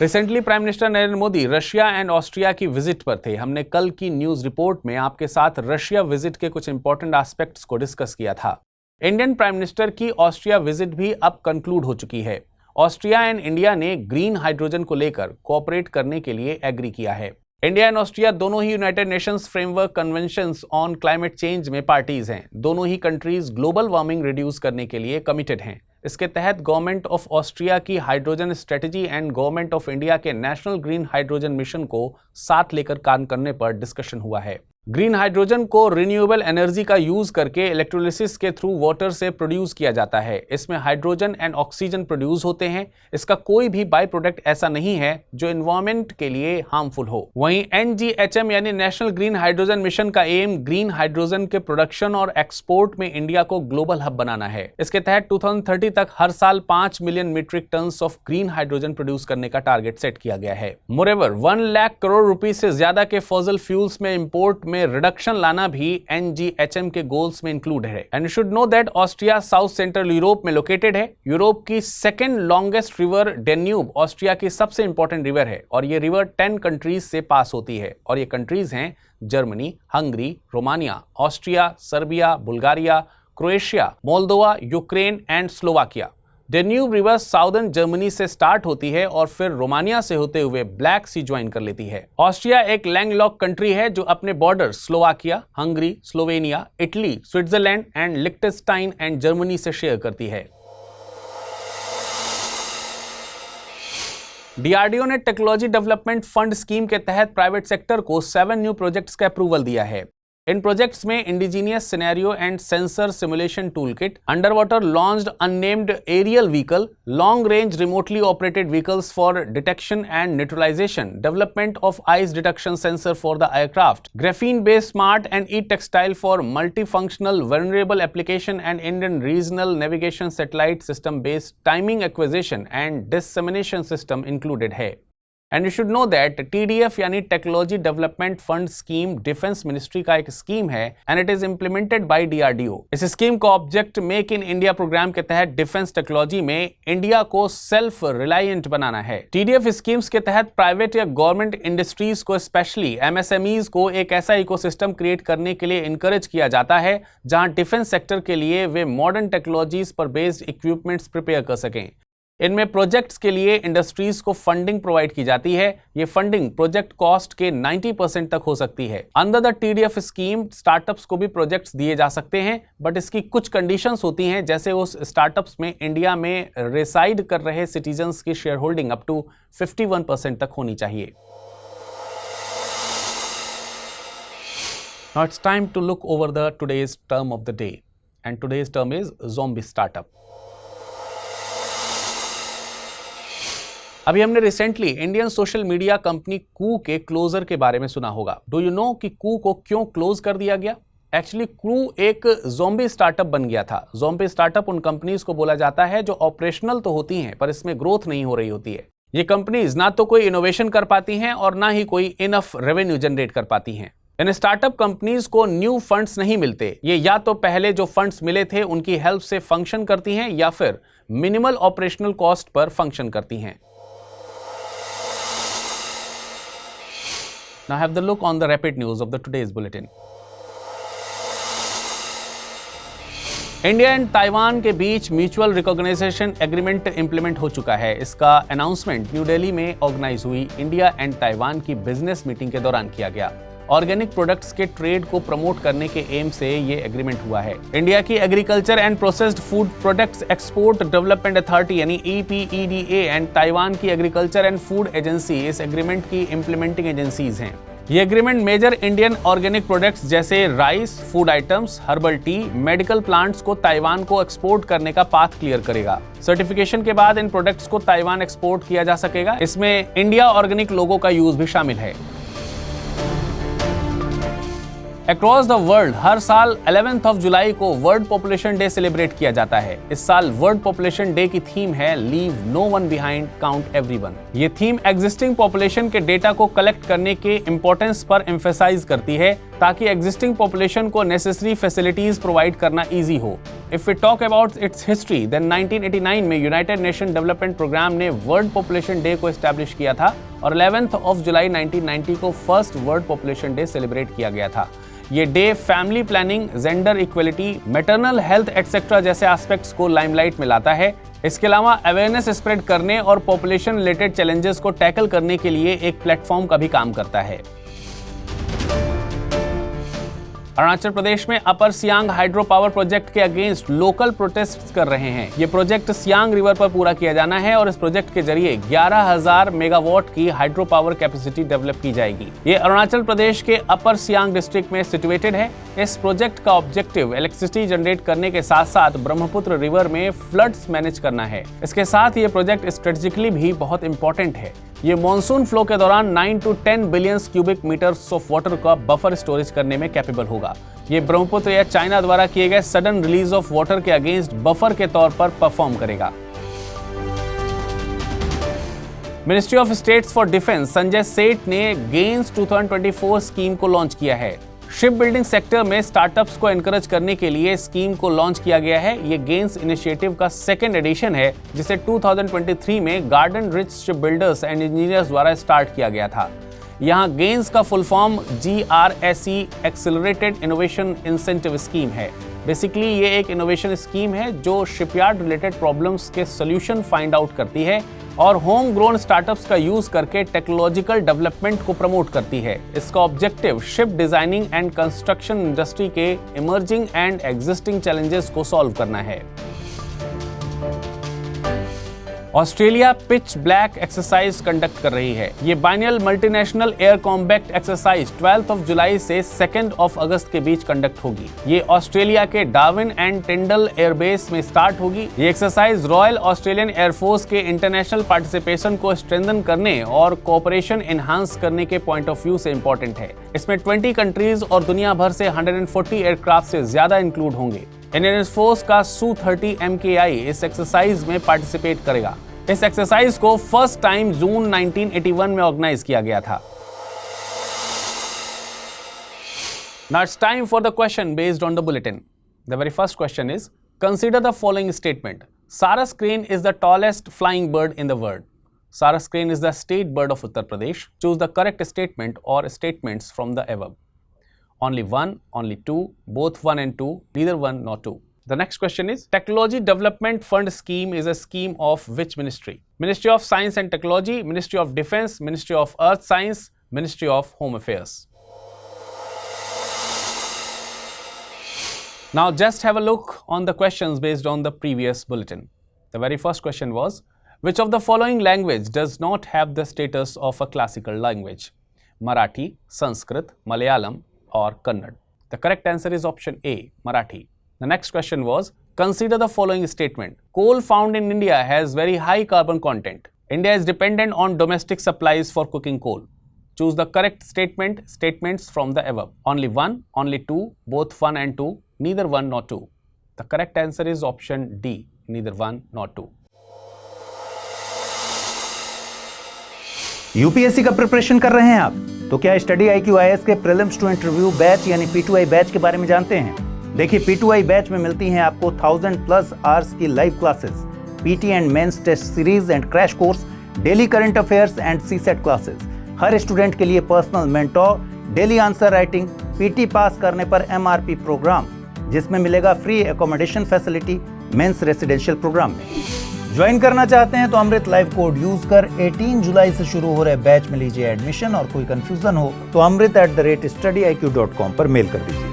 Recently prime minister Narendra Modi Russia and Austria की विजिट पर थे। हमने कल की न्यूज रिपोर्ट में आपके साथ रशिया विजिट के कुछ इंपॉर्टेंट एस्पेक्ट्स को डिस्कस किया था। इंडियन प्राइम मिनिस्टर की ऑस्ट्रिया विजिट भी अब कंक्लूड हो चुकी है। ऑस्ट्रिया एंड इंडिया ने ग्रीन हाइड्रोजन को लेकर कोऑपरेट करने के लिए एग्री किया है। इंडिया एंड ऑस्ट्रिया दोनों ही United Nations framework conventions on climate change में पार्टीज हैं। दोनों ही कंट्रीज ग्लोबल वार्मिंग रिड्यूस करने के लिए कमिटेड हैं। इसके तहत गवर्नमेंट ऑफ ऑस्ट्रिया की hydrogen strategy and government of India के नेशनल ग्रीन हाइड्रोजन मिशन को साथ लेकर काम करने पर डिस्कशन हुआ है। ग्रीन हाइड्रोजन को रिन्यूएबल एनर्जी का यूज करके इलेक्ट्रोलिसिस के थ्रू वाटर से प्रोड्यूस किया जाता है। इसमें हाइड्रोजन एंड ऑक्सीजन प्रोड्यूस होते हैं। इसका कोई भी बाय प्रोडक्ट ऐसा नहीं है जो एनवायरनमेंट के लिए हार्मफुल हो। वहीं NGHM यानी नेशनल ग्रीन हाइड्रोजन मिशन का एम ग्रीन हाइड्रोजन के प्रोडक्शन और एक्सपोर्ट में इंडिया को ग्लोबल हब बनाना है। इसके तहत 2030 तक हर साल 5 million metric tonne of green hydrogen produce करने का टारगेट सेट किया गया है। मोरेवर 1 लाख करोड़ रुपए से ज्यादा के फॉसिल फ्यूल्स में इंपोर्ट में रिडक्शन लाना भी NGHM के गोल्स में इंक्लूड है। And you should know that Austria south central Europe में लोकेटेड है। यूरोप की second longest river Danube Austria की सबसे इंपॉर्टेंट रिवर है और ये रिवर 10 कंट्रीज से पास होती है और ये कंट्रीज हैं Germany, Hungary, Romania, Austria, Serbia, Bulgaria, Croatia, Moldova, Ukraine and Slovakia. Danube river southern Germany से स्टार्ट होती है और फिर रोमानिया से होते हुए ब्लैक सी ज्वाइन कर लेती है। ऑस्ट्रिया एक लैंडलॉक कंट्री है जो अपने border Slovakia, Hungary, Slovenia, Italy, Switzerland and लिechtenstein एंड जर्मनी से शेयर करती है। DRDO ने टेक्नोलॉजी डेवलपमेंट फंड स्कीम के तहत प्राइवेट सेक्टर को 7 न्यू प्रोजेक्ट्स का अप्रूवल दिया है। इन प्रोजेक्ट्स में indigenous scenario and sensor simulation toolkit, under water launched unmanned aerial vehicle, long range remotely operated vehicles for detection and neutralisation, development of ice detection sensor for the aircraft, graphene based smart and e textile for multifunctional vulnerable application and Indian regional navigation satellite system based timing acquisition and dissemination system included है। And you should know that TDF यानी technology development fund scheme defence ministry का एक scheme है and it is implemented by DRDO। इस scheme का object make in India programme के तहत defence technology में इंडिया को सेल्फ रिलायंट बनाना है। TDF स्कीम्स के तहत प्राइवेट या गवर्नमेंट इंडस्ट्रीज को स्पेशली MSMEs को एक ऐसा इकोसिस्टम क्रिएट करने के लिए इंकरेज किया जाता है जहां डिफेंस सेक्टर के लिए वे मॉडर्न टेक्नोलॉजीज पर बेस्ड इक्विपमेंट्स प्रिपेयर कर सकें। इनमें प्रोजेक्ट्स के लिए इंडस्ट्रीज को फंडिंग प्रोवाइड की जाती है। ये फंडिंग प्रोजेक्ट कॉस्ट के 90% तक हो सकती है। Under the TDF scheme startups को भी प्रोजेक्ट्स दिए जा सकते हैं बट इसकी कुछ कंडीशंस होती हैं, जैसे उस स्टार्टअप्स में इंडिया में रेसाइड कर रहे सिटीजन्स की शेयर होल्डिंग अप टू 51% तक होनी चाहिए। Now it's time to look over the today's term of the day and today's term is zombie startup। अभी हमने recently Indian social media company Koo के क्लोजर के बारे में सुना होगा। डू यू नो कि कू को क्यों क्लोज कर दिया गया? एक्चुअली कू एक ज़ॉम्बी स्टार्टअप बन गया था। ज़ॉम्बी स्टार्टअप उन कंपनीज को बोला जाता है जो ऑपरेशनल तो होती हैं पर इसमें ग्रोथ नहीं हो रही होती है। ये कंपनीज ना तो कोई इनोवेशन कर पाती हैं और ना ही कोई इनफ रेवेन्यू जनरेट कर पाती हैं। इन स्टार्टअप कंपनीज को न्यू फंड्स नहीं मिलते। ये या तो पहले जो फंड्स मिले थे उनकी हेल्प से फंक्शन करती हैं या फिर minimal operational cost per function करती हैं। Now have the look on the rapid news of the today's bulletin. India and Taiwan के बीच म्यूचुअल रिकॉग्नाइजेशन एग्रीमेंट इंप्लीमेंट हो चुका है। इसका अनाउंसमेंट न्यू दिल्ली में ऑर्गेनाइज हुई इंडिया एंड ताइवान की बिजनेस मीटिंग के दौरान किया गया। ऑर्गेनिक प्रोडक्ट्स के ट्रेड को प्रमोट करने के एम से ये एग्रीमेंट हुआ है। इंडिया की agriculture and processed food products export development authority यानी EPEDA एंड ताइवान की एग्रीकल्चर एंड फूड एजेंसी इस एग्रीमेंट की इंप्लीमेंटिंग एजेंसीज हैं। ये agreement major Indian organic products जैसे rice, food items, herbal tea, medical plants को Taiwan को export करने का पाथ क्लियर करेगा। सर्टिफिकेशन के बाद इन प्रोडक्ट्स को ताइवान एक्सपोर्ट किया जा सकेगा। इसमें इंडिया ऑर्गेनिक लोगो का यूज भी शामिल है। अक्रॉस द वर्ल्ड हर साल 11th ऑफ जुलाई को वर्ल्ड पॉपुलेशन डे सेलिब्रेट किया जाता है। इस साल वर्ल्ड पॉपुलेशन डे की थीम है leave no one behind, count everyone. ये थीम एग्जिस्टिंग पॉपुलेशन के डेटा को कलेक्ट करने के इंपॉर्टेंस पर एम्फेसाइज करती है ताकि एग्जिस्टिंग पॉपुलेशन को नेसेसरी फैसिलिटीज प्रोवाइड करना इजी हो। If we talk about its history then 1989 में यूनाइटेड नेशन डेवलपमेंट प्रोग्राम ने वर्ल्ड पॉपुलेशन डे को एस्टैब्लिश किया था और 11th ऑफ जुलाई 1990 को first world population day celebrate किया गया था। ये day family planning, gender equality, maternal health etcetera जैसे एस्पेक्ट्स को लाइमलाइट में लाता है। इसके अलावा अवेयरनेस स्प्रेड करने और पॉपुलेशन रिलेटेड चैलेंजेस को टैकल करने के लिए एक प्लेटफॉर्म का भी काम करता है। अरुणाचल प्रदेश में अपर सियांग हाइड्रो पावर प्रोजेक्ट के अगेंस्ट लोकल प्रोटेस्ट कर रहे हैं। ये प्रोजेक्ट सियांग रिवर पर पूरा किया जाना है और इस प्रोजेक्ट के जरिए 11,000 मेगावाट की हाइड्रो पावर कैपेसिटी डेवलप की जाएगी। ये अरुणाचल प्रदेश के अपर सियांग डिस्ट्रिक्ट में सिचुएटेड है। इस प्रोजेक्ट का ऑब्जेक्टिव इलेक्ट्रिसिटी जनरेट करने के साथ साथ ब्रह्मपुत्र रिवर में फ्लड्स मैनेज करना है। इसके साथ ये प्रोजेक्ट स्ट्रेटेजिकली भी बहुत इंपॉर्टेंट है। ये मॉनसून फ्लो के दौरान 9 to 10 billion cubic metres of water का बफर स्टोरेज करने में कैपेबल होगा। ये ब्रह्मपुत्र या चाइना द्वारा किए गए सडन रिलीज ऑफ वाटर के अगेंस्ट बफर के तौर पर परफॉर्म करेगा। Ministry of states for defence Sanjay Seth ने गेन्स 2024 स्कीम को लॉन्च किया है। शिप बिल्डिंग सेक्टर में स्टार्टअप्स को एनकरेज करने के लिए स्कीम को लॉन्च किया गया है। ये गेन्स इनिशिएटिव का सेकेंड एडिशन है, जिसे 2023 में garden rich ship builders and engineers द्वारा स्टार्ट किया गया था। यहाँ गेन्स का full form GRSE accelerated innovation incentive scheme है। बेसिकली ये एक इनोवेशन स्कीम है जो शिपयार्ड रिलेटेड प्रॉब्लम्स के सॉल्यूशन फाइंड आउट करती है और होम ग्रोन स्टार्टअप्स का यूज करके टेक्नोलॉजिकल डेवलपमेंट को प्रमोट करती है। इसका objective ship designing and construction industry के इमर्जिंग एंड एग्जिस्टिंग चैलेंजेस को सॉल्व करना है। Australia pitch black exercise conduct कर रही है। ये बाइनल मल्टीनेशनल एयर कॉम्बैट एक्सरसाइज 12 जुलाई से 2 अगस्त के बीच कंडक्ट होगी। ये ऑस्ट्रेलिया के डार्विन एंड टिंडल एयरबेस में स्टार्ट होगी। ये एक्सरसाइज रॉयल ऑस्ट्रेलियन एयरफोर्स के इंटरनेशनल पार्टिसिपेशन को स्ट्रेंथन करने और कोऑपरेशन एनहांस करने के पॉइंट ऑफ व्यू से इंपॉर्टेंट है। इसमें 20 कंट्रीज और दुनिया भर से 140 एयरक्राफ्ट से ज्यादा इंक्लूड होंगे। इंडियन एयरफोर्स का Su-30 MKI इस एक्सरसाइज में पार्टिसिपेट करेगा। इस एक्सरसाइज को फर्स्ट टाइम जून 1981 में ऑर्गेनाइज किया गया था। Now it's time for the question based on the bulletin. The very first question is, consider the following statement. Saras crane is the tallest flying bird in the world. Saras crane is the state bird of Uttar Pradesh. Choose the correct statement or statements from the above. Only one, only two, both one and two, neither one nor two. The next question is, Technology Development Fund Scheme is a scheme of which ministry? Ministry of Science and Technology, Ministry of Defense, Ministry of Earth Science, Ministry of Home Affairs. Now just have a look on the questions based on the previous bulletin. The very first question was, which of the following language does not have the status of a classical language? Marathi, Sanskrit, Malayalam, or Kannada? The correct answer is option A, Marathi. The next question was, consider the following statement. Coal found in India has very high carbon content. India is dependent on domestic supplies for cooking coal. Choose the correct statements from the above. Only one, only two, both one and two, neither one nor two. The correct answer is option D, neither one nor two. UPSC का preparation कर रहे हैं आप, तो क्या study IQ IAS के prelims to interview batch यानी P2I batch के बारे में जानते हैं? देखिए, P2I बैच में मिलती हैं आपको 1000+ आवर्स की live classes, PT and mains test series and crash course, daily current affairs and CSET classes. हर स्टूडेंट के लिए personal mentor, daily answer writing, PT pass करने पर MRP प्रोग्राम, जिसमें मिलेगा free accommodation facility mains residential programme में। Join करना चाहते हैं तो अमृत लाइव कोड यूज कर 18 जुलाई से शुरू हो रहे बैच में लीजिए एडमिशन, और कोई कंफ्यूजन हो तो amrit@studyiq.com पर मेल कर दीजिए।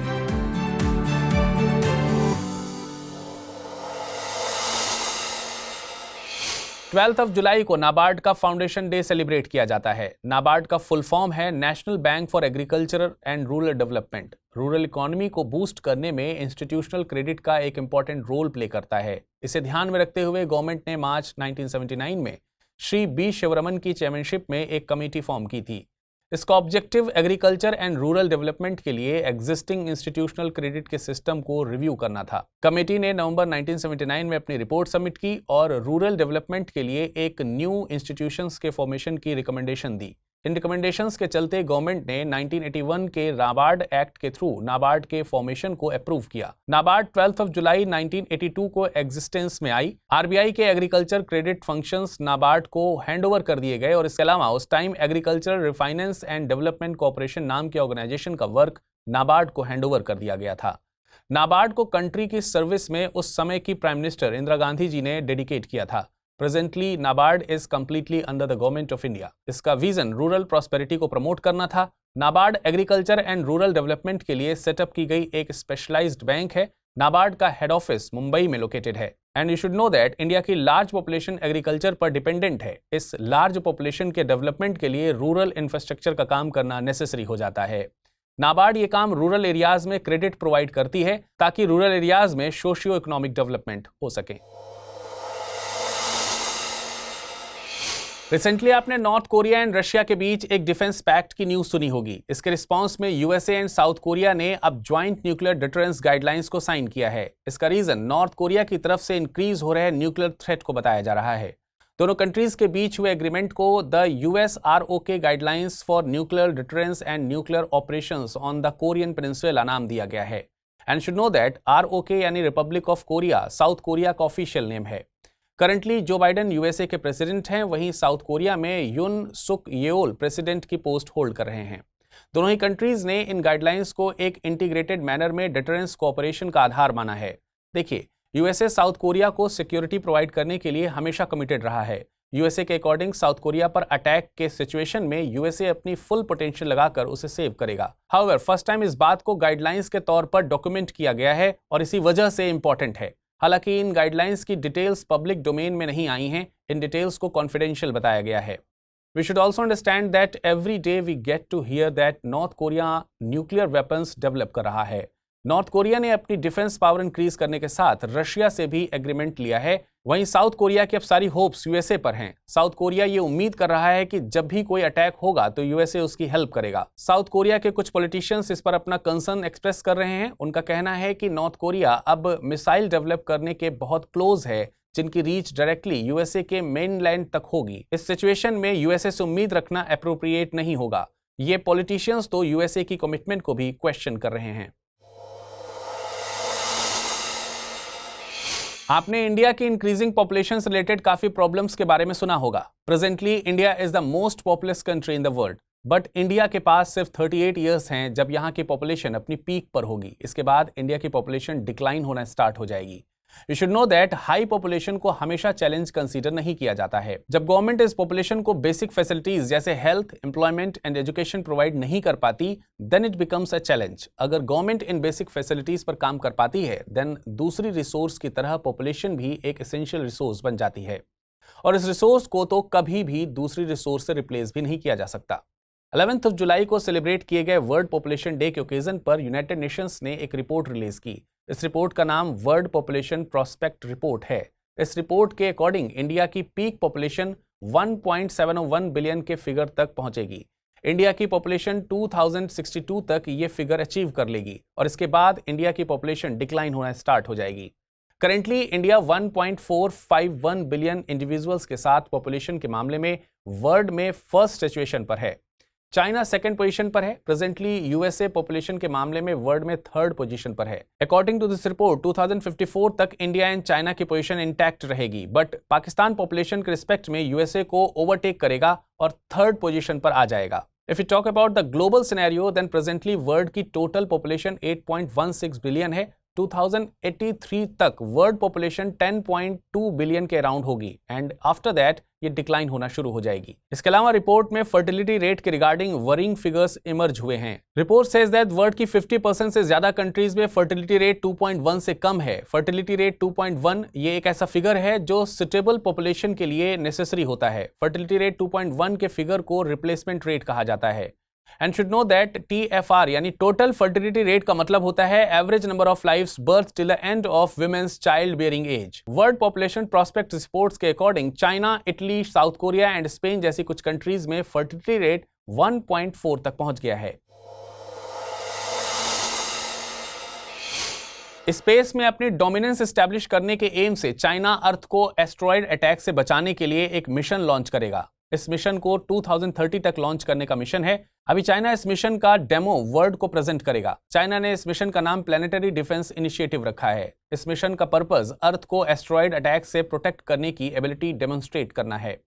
12 जुलाई को नाबार्ड का फाउंडेशन डे सेलिब्रेट किया जाता है। नाबार्ड का फुल फॉर्म है national bank for agriculture and rural development. Rural economy को बूस्ट करने में इंस्टीट्यूशनल क्रेडिट का एक इंपॉर्टेंट रोल प्ले करता है। इसे ध्यान में रखते हुए गवर्नमेंट ने मार्च 1979 में श्री B शिवरमन की चेयरमैनशिप में एक कमेटी फॉर्म की थी। इसका objective agriculture and rural development के लिए एग्जिस्टिंग इंस्टीट्यूशनल क्रेडिट के सिस्टम को रिव्यू करना था। कमेटी ने नवंबर 1979 में अपनी रिपोर्ट सबमिट की और रूरल डेवलपमेंट के लिए एक न्यू इंस्टीट्यूशंस के फॉर्मेशन की रिकमेंडेशन दी। इन रिकमेंडेशंस के चलते गवर्नमेंट ने 1981 के नाबार्ड एक्ट के थ्रू नाबार्ड के फॉर्मेशन को अप्रूव किया। नाबार्ड 12 जुलाई 1982 को एग्जिस्टेंस में आई। आरबीआई के एग्रीकल्चर क्रेडिट फंक्शंस नाबार्ड को हैंडओवर कर दिए गए और इसके अलावा उस time agriculture refinance and development corporation नाम के ऑर्गेनाइजेशन का वर्क नाबार्ड को हैंडओवर कर दिया गया था। नाबार्ड को कंट्री की सर्विस में उस समय की प्राइम मिनिस्टर इंदिरा गांधी जी ने डेडिकेट किया था। Presently NABARD is completely under the government of India. इसका विजन रूरल प्रॉस्पेरिटी को प्रमोट करना था। NABARD agriculture and rural development के लिए सेटअप की गई एक स्पेशलाइज्ड बैंक है। नाबार्ड का हेड ऑफिस मुंबई में लोकेटेड है। And you should know that India की लार्ज पॉपुलेशन एग्रीकल्चर पर डिपेंडेंट है। इस लार्ज पॉपुलेशन के डेवलपमेंट के लिए रूरल इंफ्रास्ट्रक्चर का काम करना नेसेसरी हो जाता है। नाबार्ड ये काम रूरल एरियाज में क्रेडिट प्रोवाइड करती है ताकि रूरल एरियाज में सोशियो इकोनॉमिक डेवलपमेंट हो सके। रिसेंटली आपने नॉर्थ कोरिया एंड रशिया के बीच एक डिफेंस पैक्ट की न्यूज सुनी होगी। इसके रिस्पांस में यूएसए एंड साउथ कोरिया ने अब ज्वाइंट न्यूक्लियर डिटरेंस गाइडलाइंस को साइन किया है। इसका रीजन नॉर्थ कोरिया की तरफ से इंक्रीज हो रहे न्यूक्लियर थ्रेट को बताया जा रहा है। दोनों कंट्रीज के बीच हुए एग्रीमेंट को the USROK guidelines for nuclear deterrence and nuclear operations on the Korean peninsula नाम दिया गया है। And should know that ROK यानी Republic of Korea south Korea का ऑफिशियल नेम है। करंटली जो बाइडेन USA के प्रेसिडेंट हैं, वहीं साउथ कोरिया में युन सुक येओल प्रेसिडेंट की पोस्ट होल्ड कर रहे हैं। दोनों ही कंट्रीज ने इन गाइडलाइंस को एक इंटीग्रेटेड मैनर में डिटरेंस कोऑपरेशन का आधार माना है। देखिए, USA साउथ कोरिया को सिक्योरिटी प्रोवाइड करने के लिए हमेशा कमिटेड रहा है। USA के अकॉर्डिंग साउथ कोरिया पर अटैक के सिचुएशन में USA अपनी फुल पोटेंशियल लगाकर उसे सेव करेगा। हाउएवर, फर्स्ट टाइम इस बात को गाइडलाइंस के तौर पर डॉक्यूमेंट किया गया है और इसी वजह से इंपॉर्टेंट है। हालांकि इन गाइडलाइंस की डिटेल्स पब्लिक डोमेन में नहीं आई हैं, इन डिटेल्स को कॉन्फिडेंशियल बताया गया है। We should also understand that every day we get to hear that North Korea nuclear weapons develop कर रहा है। नॉर्थ कोरिया ने अपनी डिफेंस पावर इंक्रीज करने के साथ रशिया से भी एग्रीमेंट लिया है। वहीं साउथ कोरिया की अब सारी होप्स USA पर हैं। साउथ कोरिया ये उम्मीद कर रहा है कि जब भी कोई अटैक होगा तो USA उसकी हेल्प करेगा। साउथ कोरिया के कुछ पॉलिटिशियंस इस पर अपना कंसर्न एक्सप्रेस कर रहे हैं। उनका कहना है कि नॉर्थ कोरिया अब मिसाइल डेवलप करने के बहुत क्लोज है, जिनकी रीच डायरेक्टली USA के मेनलैंड तक होगी। इस सिचुएशन में USA से उम्मीद रखना एप्रोप्रिएट नहीं होगा। ये पॉलिटिशियंस तो USA की कमिटमेंट को भी क्वेश्चन कर रहे हैं। आपने इंडिया की इंक्रीजिंग पॉपुलेशन से रिलेटेड काफी प्रॉब्लम्स के बारे में सुना होगा। Presently India is the most populous country in the world, but India के पास सिर्फ 38 ईयर्स हैं जब यहाँ की पॉपुलेशन अपनी पीक पर होगी। इसके बाद इंडिया की पॉपुलेशन डिक्लाइन होना स्टार्ट हो जाएगी। You should know that high population को हमेशा चैलेंज कंसीडर नहीं किया जाता है। जब गवर्नमेंट इस पॉपुलेशन को बेसिक फैसिलिटीज जैसे health, employment and education provide नहीं कर पाती, then it becomes a challenge. अगर गवर्नमेंट इन बेसिक फैसिलिटीज पर काम कर पाती है, देन दूसरी रिसोर्स की तरह पॉपुलेशन भी एक एसेंशियल रिसोर्स बन जाती है और इस रिसोर्स को तो कभी भी दूसरी रिसोर्स से रिप्लेस भी नहीं किया जा सकता। 11 जुलाई को सेलिब्रेट किए गए वर्ल्ड पॉपुलेशन डे के ओकेजन पर यूनाइटेड नेशंस ने एक रिपोर्ट रिलीज की। इस रिपोर्ट का नाम वर्ल्ड पॉपुलेशन प्रोस्पेक्ट रिपोर्ट है। इस रिपोर्ट के अकॉर्डिंग इंडिया की पीक पॉपुलेशन 1.701 बिलियन के फिगर तक पहुंचेगी। इंडिया की पॉपुलेशन 2062 तक ये फिगर अचीव कर लेगी और इसके बाद इंडिया की पॉपुलेशन डिक्लाइन होना स्टार्ट हो जाएगी। करेंटली इंडिया 1.451 बिलियन इंडिविजुअल्स के साथ पॉपुलेशन के मामले में वर्ल्ड में फर्स्ट सिचुएशन पर है। चाइना सेकंड पोजीशन पर है। प्रेजेंटली USA पॉपुलेशन के मामले में वर्ल्ड में थर्ड पोजीशन पर है। अकॉर्डिंग टू दिस रिपोर्ट 2054 तक इंडिया एंड चाइना की पोजीशन इंटैक्ट रहेगी, बट पाकिस्तान पॉपुलेशन के रिस्पेक्ट में USA को ओवरटेक करेगा और थर्ड पोजीशन पर आ जाएगा। If you talk about the global scenario, then presently world की टोटल पॉपुलेशन 8.16 बिलियन है। 2083 तक वर्ल्ड पॉपुलेशन 10.2 बिलियन के अराउंड होगी एंड आफ्टर दैट ये डिक्लाइन होना शुरू हो जाएगी। इसके अलावा रिपोर्ट में फर्टिलिटी रेट के रिगार्डिंग वरिंग फिगर्स इमर्ज हुए हैं। रिपोर्ट सेज दैट वर्ल्ड की 50% से ज्यादा कंट्रीज में फर्टिलिटी रेट 2.1 से कम है। फर्टिलिटी रेट 2.1 ये एक ऐसा फिगर है जो सुटेबल पॉपुलेशन के लिए नेसेसरी होता है। फर्टिलिटी रेट 2.1 के फिगर को रिप्लेसमेंट रेट कहा जाता है। And should know that TFR यानी टोटल फर्टिलिटी रेट का मतलब होता है average number of lives birth till the end of women's child bearing age. World population prospect reports के according China, Italy, South Korea and Spain जैसी कुछ countries में fertility rate 1.4 तक पहुंच गया है। स्पेस में अपनी डोमिनेंस एस्टैब्लिश करने के एम से चाइना अर्थ को एस्ट्रॉयड अटैक से बचाने के लिए एक मिशन लॉन्च करेगा। इस मिशन को 2030 तक लॉन्च करने का मिशन है। अभी चाइना इस मिशन का डेमो वर्ल्ड को प्रेजेंट करेगा। चाइना ने इस मिशन का नाम प्लैनेटरी डिफेंस इनिशिएटिव रखा है। इस मिशन का पर्पस अर्थ को एस्ट्रॉयड अटैक से प्रोटेक्ट करने की एबिलिटी डेमोन्स्ट्रेट करना है।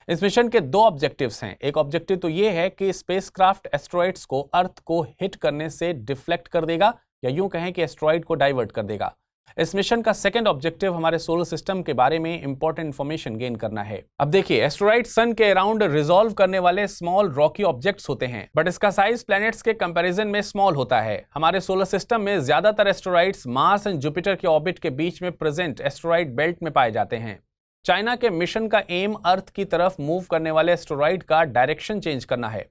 इस मिशन के दो ऑब्जेक्टिव्स हैं। एक ऑब्जेक्टिव तो ये है कि स्पेसक्राफ्ट एस्ट्रॉयड्स को अर्थ को हिट करने से डिफ्लेक्ट कर देगा या यूं कहें कि एस्ट्रॉयड को डाइवर्ट कर देगा। इस मिशन का सेकंड ऑब्जेक्टिव हमारे सोलर सिस्टम के बारे में इंपॉर्टेंट इंफॉर्मेशन गेन करना है। अब देखिए, एस्टेरॉइड सन के अराउंड रिजॉल्व करने वाले स्मॉल रॉकी ऑब्जेक्ट्स होते हैं, बट इसका साइज प्लैनेट्स के कंपैरिजन में स्मॉल होता है। हमारे सोलर सिस्टम में ज्यादातर एस्टेरॉइड्स मार्स एंड जुपिटर के ऑर्बिट के बीच में प्रेजेंट एस्टेरॉइड बेल्ट में पाए जाते हैं। चाइना के मिशन का एम अर्थ की तरफ मूव करने वाले एस्टेरॉइड का डायरेक्शन चेंज करना है।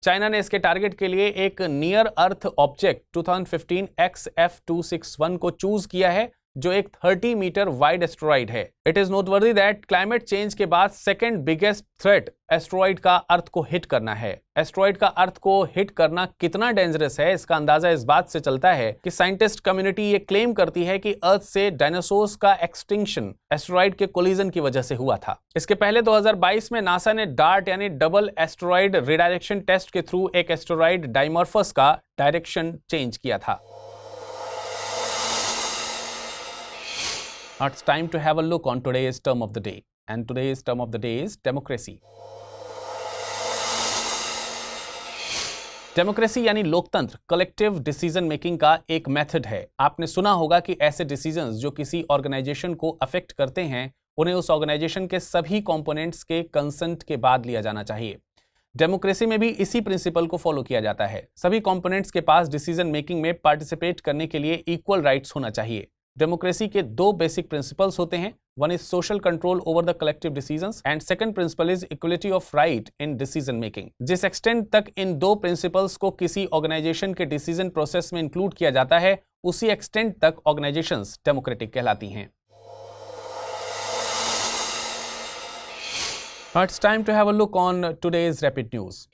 चाइना ने इसके टारगेट के लिए एक नियर अर्थ ऑब्जेक्ट 2015 XF261 को चूज किया है जो एक 30 मीटर वाइड एस्टेरॉइड है। It is noteworthy that climate change के बाद सेकेंड बिगेस्ट थ्रेट एस्टेरॉइड का अर्थ को हिट करना है। एस्टेरॉइड का अर्थ को हिट करना कितना डेंजरस है, इसका अंदाजा इस बात से चलता है कि साइंटिस्ट कम्युनिटी ये क्लेम करती है कि अर्थ से डायनासोर्स का एक्सटिंक्शन एस्टेरॉइड के कोलिजन की वजह से हुआ था। इसके पहले 2022 में नासा ने डार्ट यानी डबल एस्टेरॉइड रिडायरेक्शन टेस्ट के थ्रू एक एस्टेरॉइड डाइमॉर्फस का डायरेक्शन चेंज किया था। Now it's time to have a look on today's term of the day, and today's term of the day is democracy. Democracy यानी लोकतंत्र collective decision making का एक method है। आपने सुना होगा कि ऐसे डिसीजंस जो किसी ऑर्गेनाइजेशन को अफेक्ट करते हैं उन्हें उस ऑर्गेनाइजेशन के सभी कंपोनेंट्स के कंसेंट के बाद लिया जाना चाहिए। डेमोक्रेसी में भी इसी प्रिंसिपल को फॉलो किया जाता है। सभी कंपोनेंट्स के पास डिसीजन मेकिंग में पार्टिसिपेट करने के लिए इक्वल राइट्स होना चाहिए। डेमोक्रेसी के दो बेसिक प्रिंसिपल्स होते हैं। One is social control over the collective decisions and second principle is equality of right in decision making. जिस एक्सटेंट तक इन दो प्रिंसिपल्स को किसी ऑर्गेनाइजेशन के डिसीजन प्रोसेस में इंक्लूड किया जाता है, उसी एक्सटेंट तक ऑर्गेनाइजेशंस डेमोक्रेटिक कहलाती हैं। It's time to have a look on today's rapid news.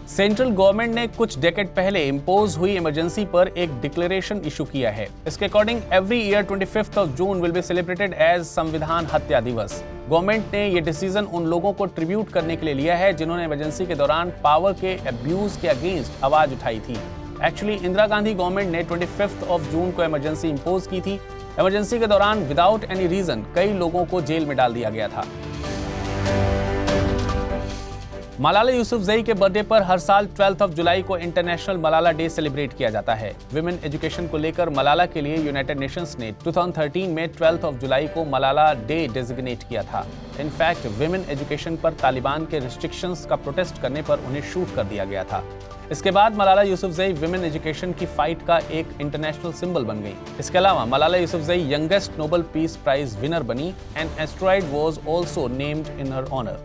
Central government ने कुछ डेकेड पहले इम्पोज हुई इमरजेंसी पर एक डिक्लेरेशन इशू किया है। इसके according every year 25 of June will be celebrated as Samvidhan Hatya दिवस। गवर्नमेंट ने ये डिसीजन उन लोगों को ट्रिब्यूट करने के लिए लिया है जिन्होंने इमरजेंसी के दौरान पावर के अब्यूज के अगेंस्ट आवाज उठाई थी। एक्चुअली इंदिरा गांधी गवर्नमेंट ने 25 ऑफ जून को इमरजेंसी इम्पोज की थी। इमरजेंसी के दौरान विदाउट एनी रीजन कई लोगों को जेल में डाल दिया गया था। मलाला यूसुफजई के बर्थडे पर हर साल 12 जुलाई को इंटरनेशनल मलाला डे सेलिब्रेट किया जाता है। विमेन एजुकेशन को लेकर मलाला के लिए यूनाइटेड नेशंस ने 2013 में 12 जुलाई को मलाला डे डेजिग्नेट किया था। इनफैक्ट विमेन एजुकेशन पर तालिबान के रिस्ट्रिक्शंस का प्रोटेस्ट करने पर उन्हें शूट कर दिया गया था। इसके बाद मलाला यूसुफजई विमेन एजुकेशन की फाइट का एक इंटरनेशनल सिंबल बन गई। इसके अलावा Malala Yousafzai youngest Nobel peace prize winner बनी and asteroid was also named in her honour.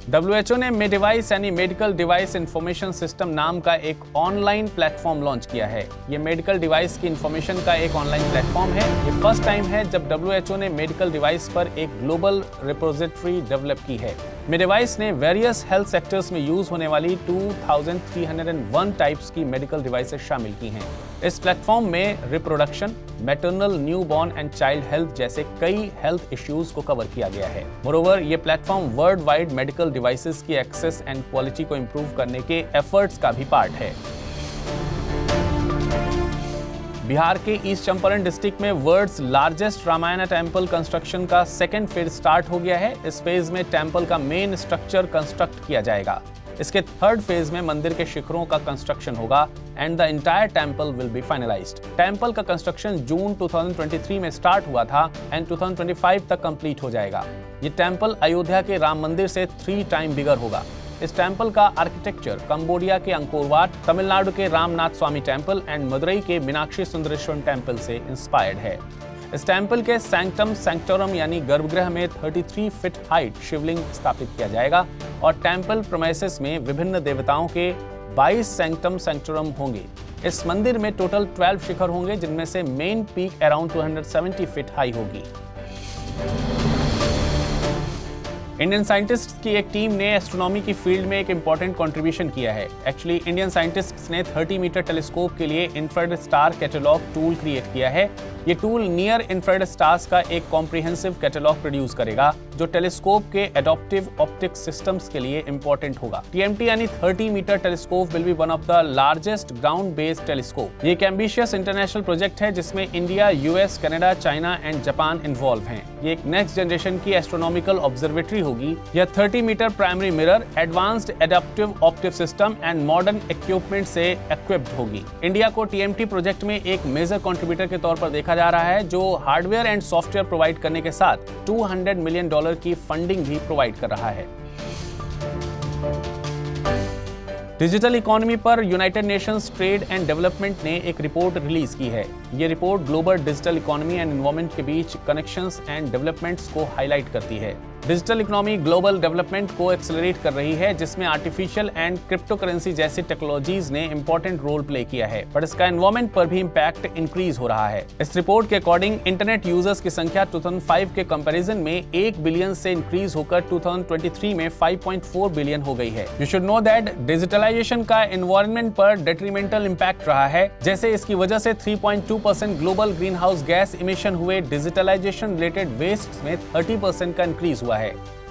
WHO ने मेडिवाइस यानी मेडिकल डिवाइस इंफॉर्मेशन सिस्टम नाम का एक ऑनलाइन प्लेटफॉर्म लॉन्च किया है। ये मेडिकल डिवाइस की इंफॉर्मेशन का एक ऑनलाइन प्लेटफॉर्म है। ये फर्स्ट टाइम है जब WHO ने मेडिकल डिवाइस पर एक ग्लोबल रिपोजिटरी डेवलप की है। मेडिवाइस ने वेरियस हेल्थ सेक्टर्स में यूज होने वाली 2301 टाइप्स की मेडिकल डिवाइसेस शामिल की हैं। इस प्लेटफॉर्म में reproduction, maternal, newborn and child health जैसे कई हेल्थ इश्यूज को कवर किया गया है। मोरोवर, ये platform world wide medical devices की एक्सेस एंड क्वालिटी को इंप्रूव करने के एफर्ट्स का भी पार्ट है। बिहार के ईस्ट चंपारण डिस्ट्रिक्ट में world's largest Ramayana temple construction का सेकेंड फेज स्टार्ट हो गया है। इस फेज में टेम्पल का मेन स्ट्रक्चर कंस्ट्रक्ट किया जाएगा। इसके थर्ड फेज में मंदिर के शिखरों का कंस्ट्रक्शन होगा and the entire temple will be finalised. Temple का कंस्ट्रक्शन जून 2023 में स्टार्ट हुआ था एंड 2025 तक कंप्लीट हो जाएगा। ये टेम्पल अयोध्या के राम मंदिर से 3 टाइम बिगर होगा। इस टेम्पल का आर्किटेक्चर कंबोडिया के अंकोर वाट, तमिलनाडु के रामनाथ स्वामी टेम्पल एंड मदुरई के मीनाक्षी सुंदरेश्वर टेम्पल से इंस्पायर्ड है। इस टेम्पल के सैंक्टम सैंक्टोरम यानी गर्भगृह में 33 फीट हाइट शिवलिंग स्थापित किया जाएगा और टेम्पल प्रेमाइसेस में विभिन्न देवताओं के 22 सैंक्टम सैंक्टोरम होंगे। इस मंदिर में टोटल 12 शिखर होंगे जिनमें से main peak around 270 feet high होगी। इंडियन साइंटिस्ट्स की एक टीम ने एस्ट्रोनॉमी की फील्ड में एक इंपॉर्टेंट कंट्रीब्यूशन किया है। एक्चुअली इंडियन साइंटिस्ट्स ने 30 मीटर टेलीस्कोप के लिए infrared star catalogue tool create किया है। ये टूल नियर इंफ्रारेड स्टार्स का एक कॉम्प्रिहेंसिव कैटलॉग प्रोड्यूस करेगा जो टेलीस्कोप के एडॉप्टिव ऑप्टिक्स सिस्टम्स के लिए इंपॉर्टेंट होगा। TMT यानी 30 metre telescope will be one of the largest ground based telescope. ये एक एम्बिशियस इंटरनेशनल प्रोजेक्ट है जिसमें India, US, Canada, China and Japan involve हैं। ये एक नेक्स्ट जनरेशन की एस्ट्रोनॉमिकल ऑब्जर्वेटरी होगी। यह 30 metre primary mirror, advanced adaptive optic system and modern equipment से इक्विप्ड होगी। इंडिया को TMT प्रोजेक्ट में एक मेजर कंट्रीब्यूटर के तौर पर देखा जा रहा है जो हार्डवेयर एंड सॉफ्टवेयर प्रोवाइड करने के साथ $200 मिलियन की फंडिंग भी प्रोवाइड कर रहा है। डिजिटल इकोनॉमी पर United Nations trade and development ने एक रिपोर्ट रिलीज की है। ये report global digital economy and environment के बीच कनेक्शंस एंड डेवलपमेंट्स को हाईलाइट करती है। डिजिटल इकोनॉमी ग्लोबल डेवलपमेंट को एक्सेलरेट कर रही है, जिसमें आर्टिफिशियल एंड क्रिप्टो करेंसी जैसी टेक्नोलॉजीज ने इंपॉर्टेंट रोल प्ले किया है, पर इसका एनवायरमेंट पर भी इंपैक्ट इंक्रीज हो रहा है। इस रिपोर्ट के अकॉर्डिंग इंटरनेट यूजर्स की संख्या 2005 के कंपैरिजन में 1 बिलियन से इंक्रीज होकर 2023 में 5.4 बिलियन हो गई है। You should know that digitalisation का एनवायरमेंट पर डेट्रीमेंटल इंपैक्ट रहा है, जैसे इसकी वजह से 3.2% global green house gas emission हुए। डिजिटलाइजेशन रिलेटेड वेस्ट में 30% का इंक्रीज हुआ है।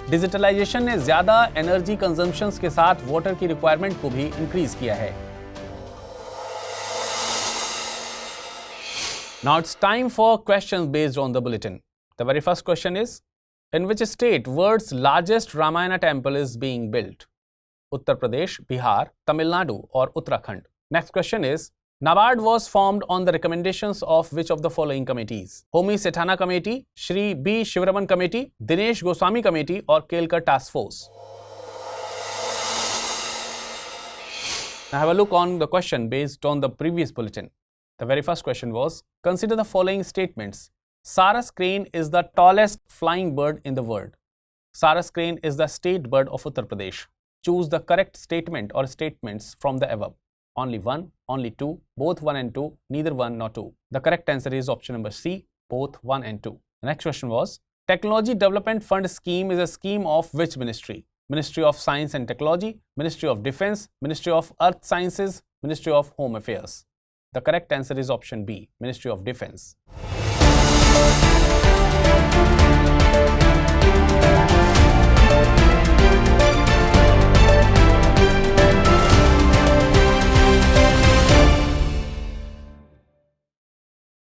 डिजिटलाइजेशन ने ज्यादा एनर्जी कंजम्पशंस के साथ वाटर की रिक्वायरमेंट को भी इंक्रीज किया है। Now it's time for questions based on the bulletin. The very first question is, in which state world's largest Ramayana temple is being built? Uttar Pradesh, Bihar, Tamil Nadu or Uttarakhand? Next question is, NABARD was formed on the recommendations of which of the following committees? Homi Sethana Committee, Shri B. Shivaraman Committee, Dinesh Goswami Committee or Kelkar Task Force? Now have a look on the question based on the previous bulletin. The very first question was, consider the following statements. Saras crane is the tallest flying bird in the world. Saras crane is the state bird of Uttar Pradesh. Choose the correct statement or statements from the above. Only one, only two, both one and two, neither one nor two. The correct answer is option number C, both one and two. The next question was, Technology Development Fund Scheme is a scheme of which ministry? Ministry of Science and Technology, Ministry of Defense, Ministry of Earth Sciences, Ministry of Home Affairs. The correct answer is option B, Ministry of Defense.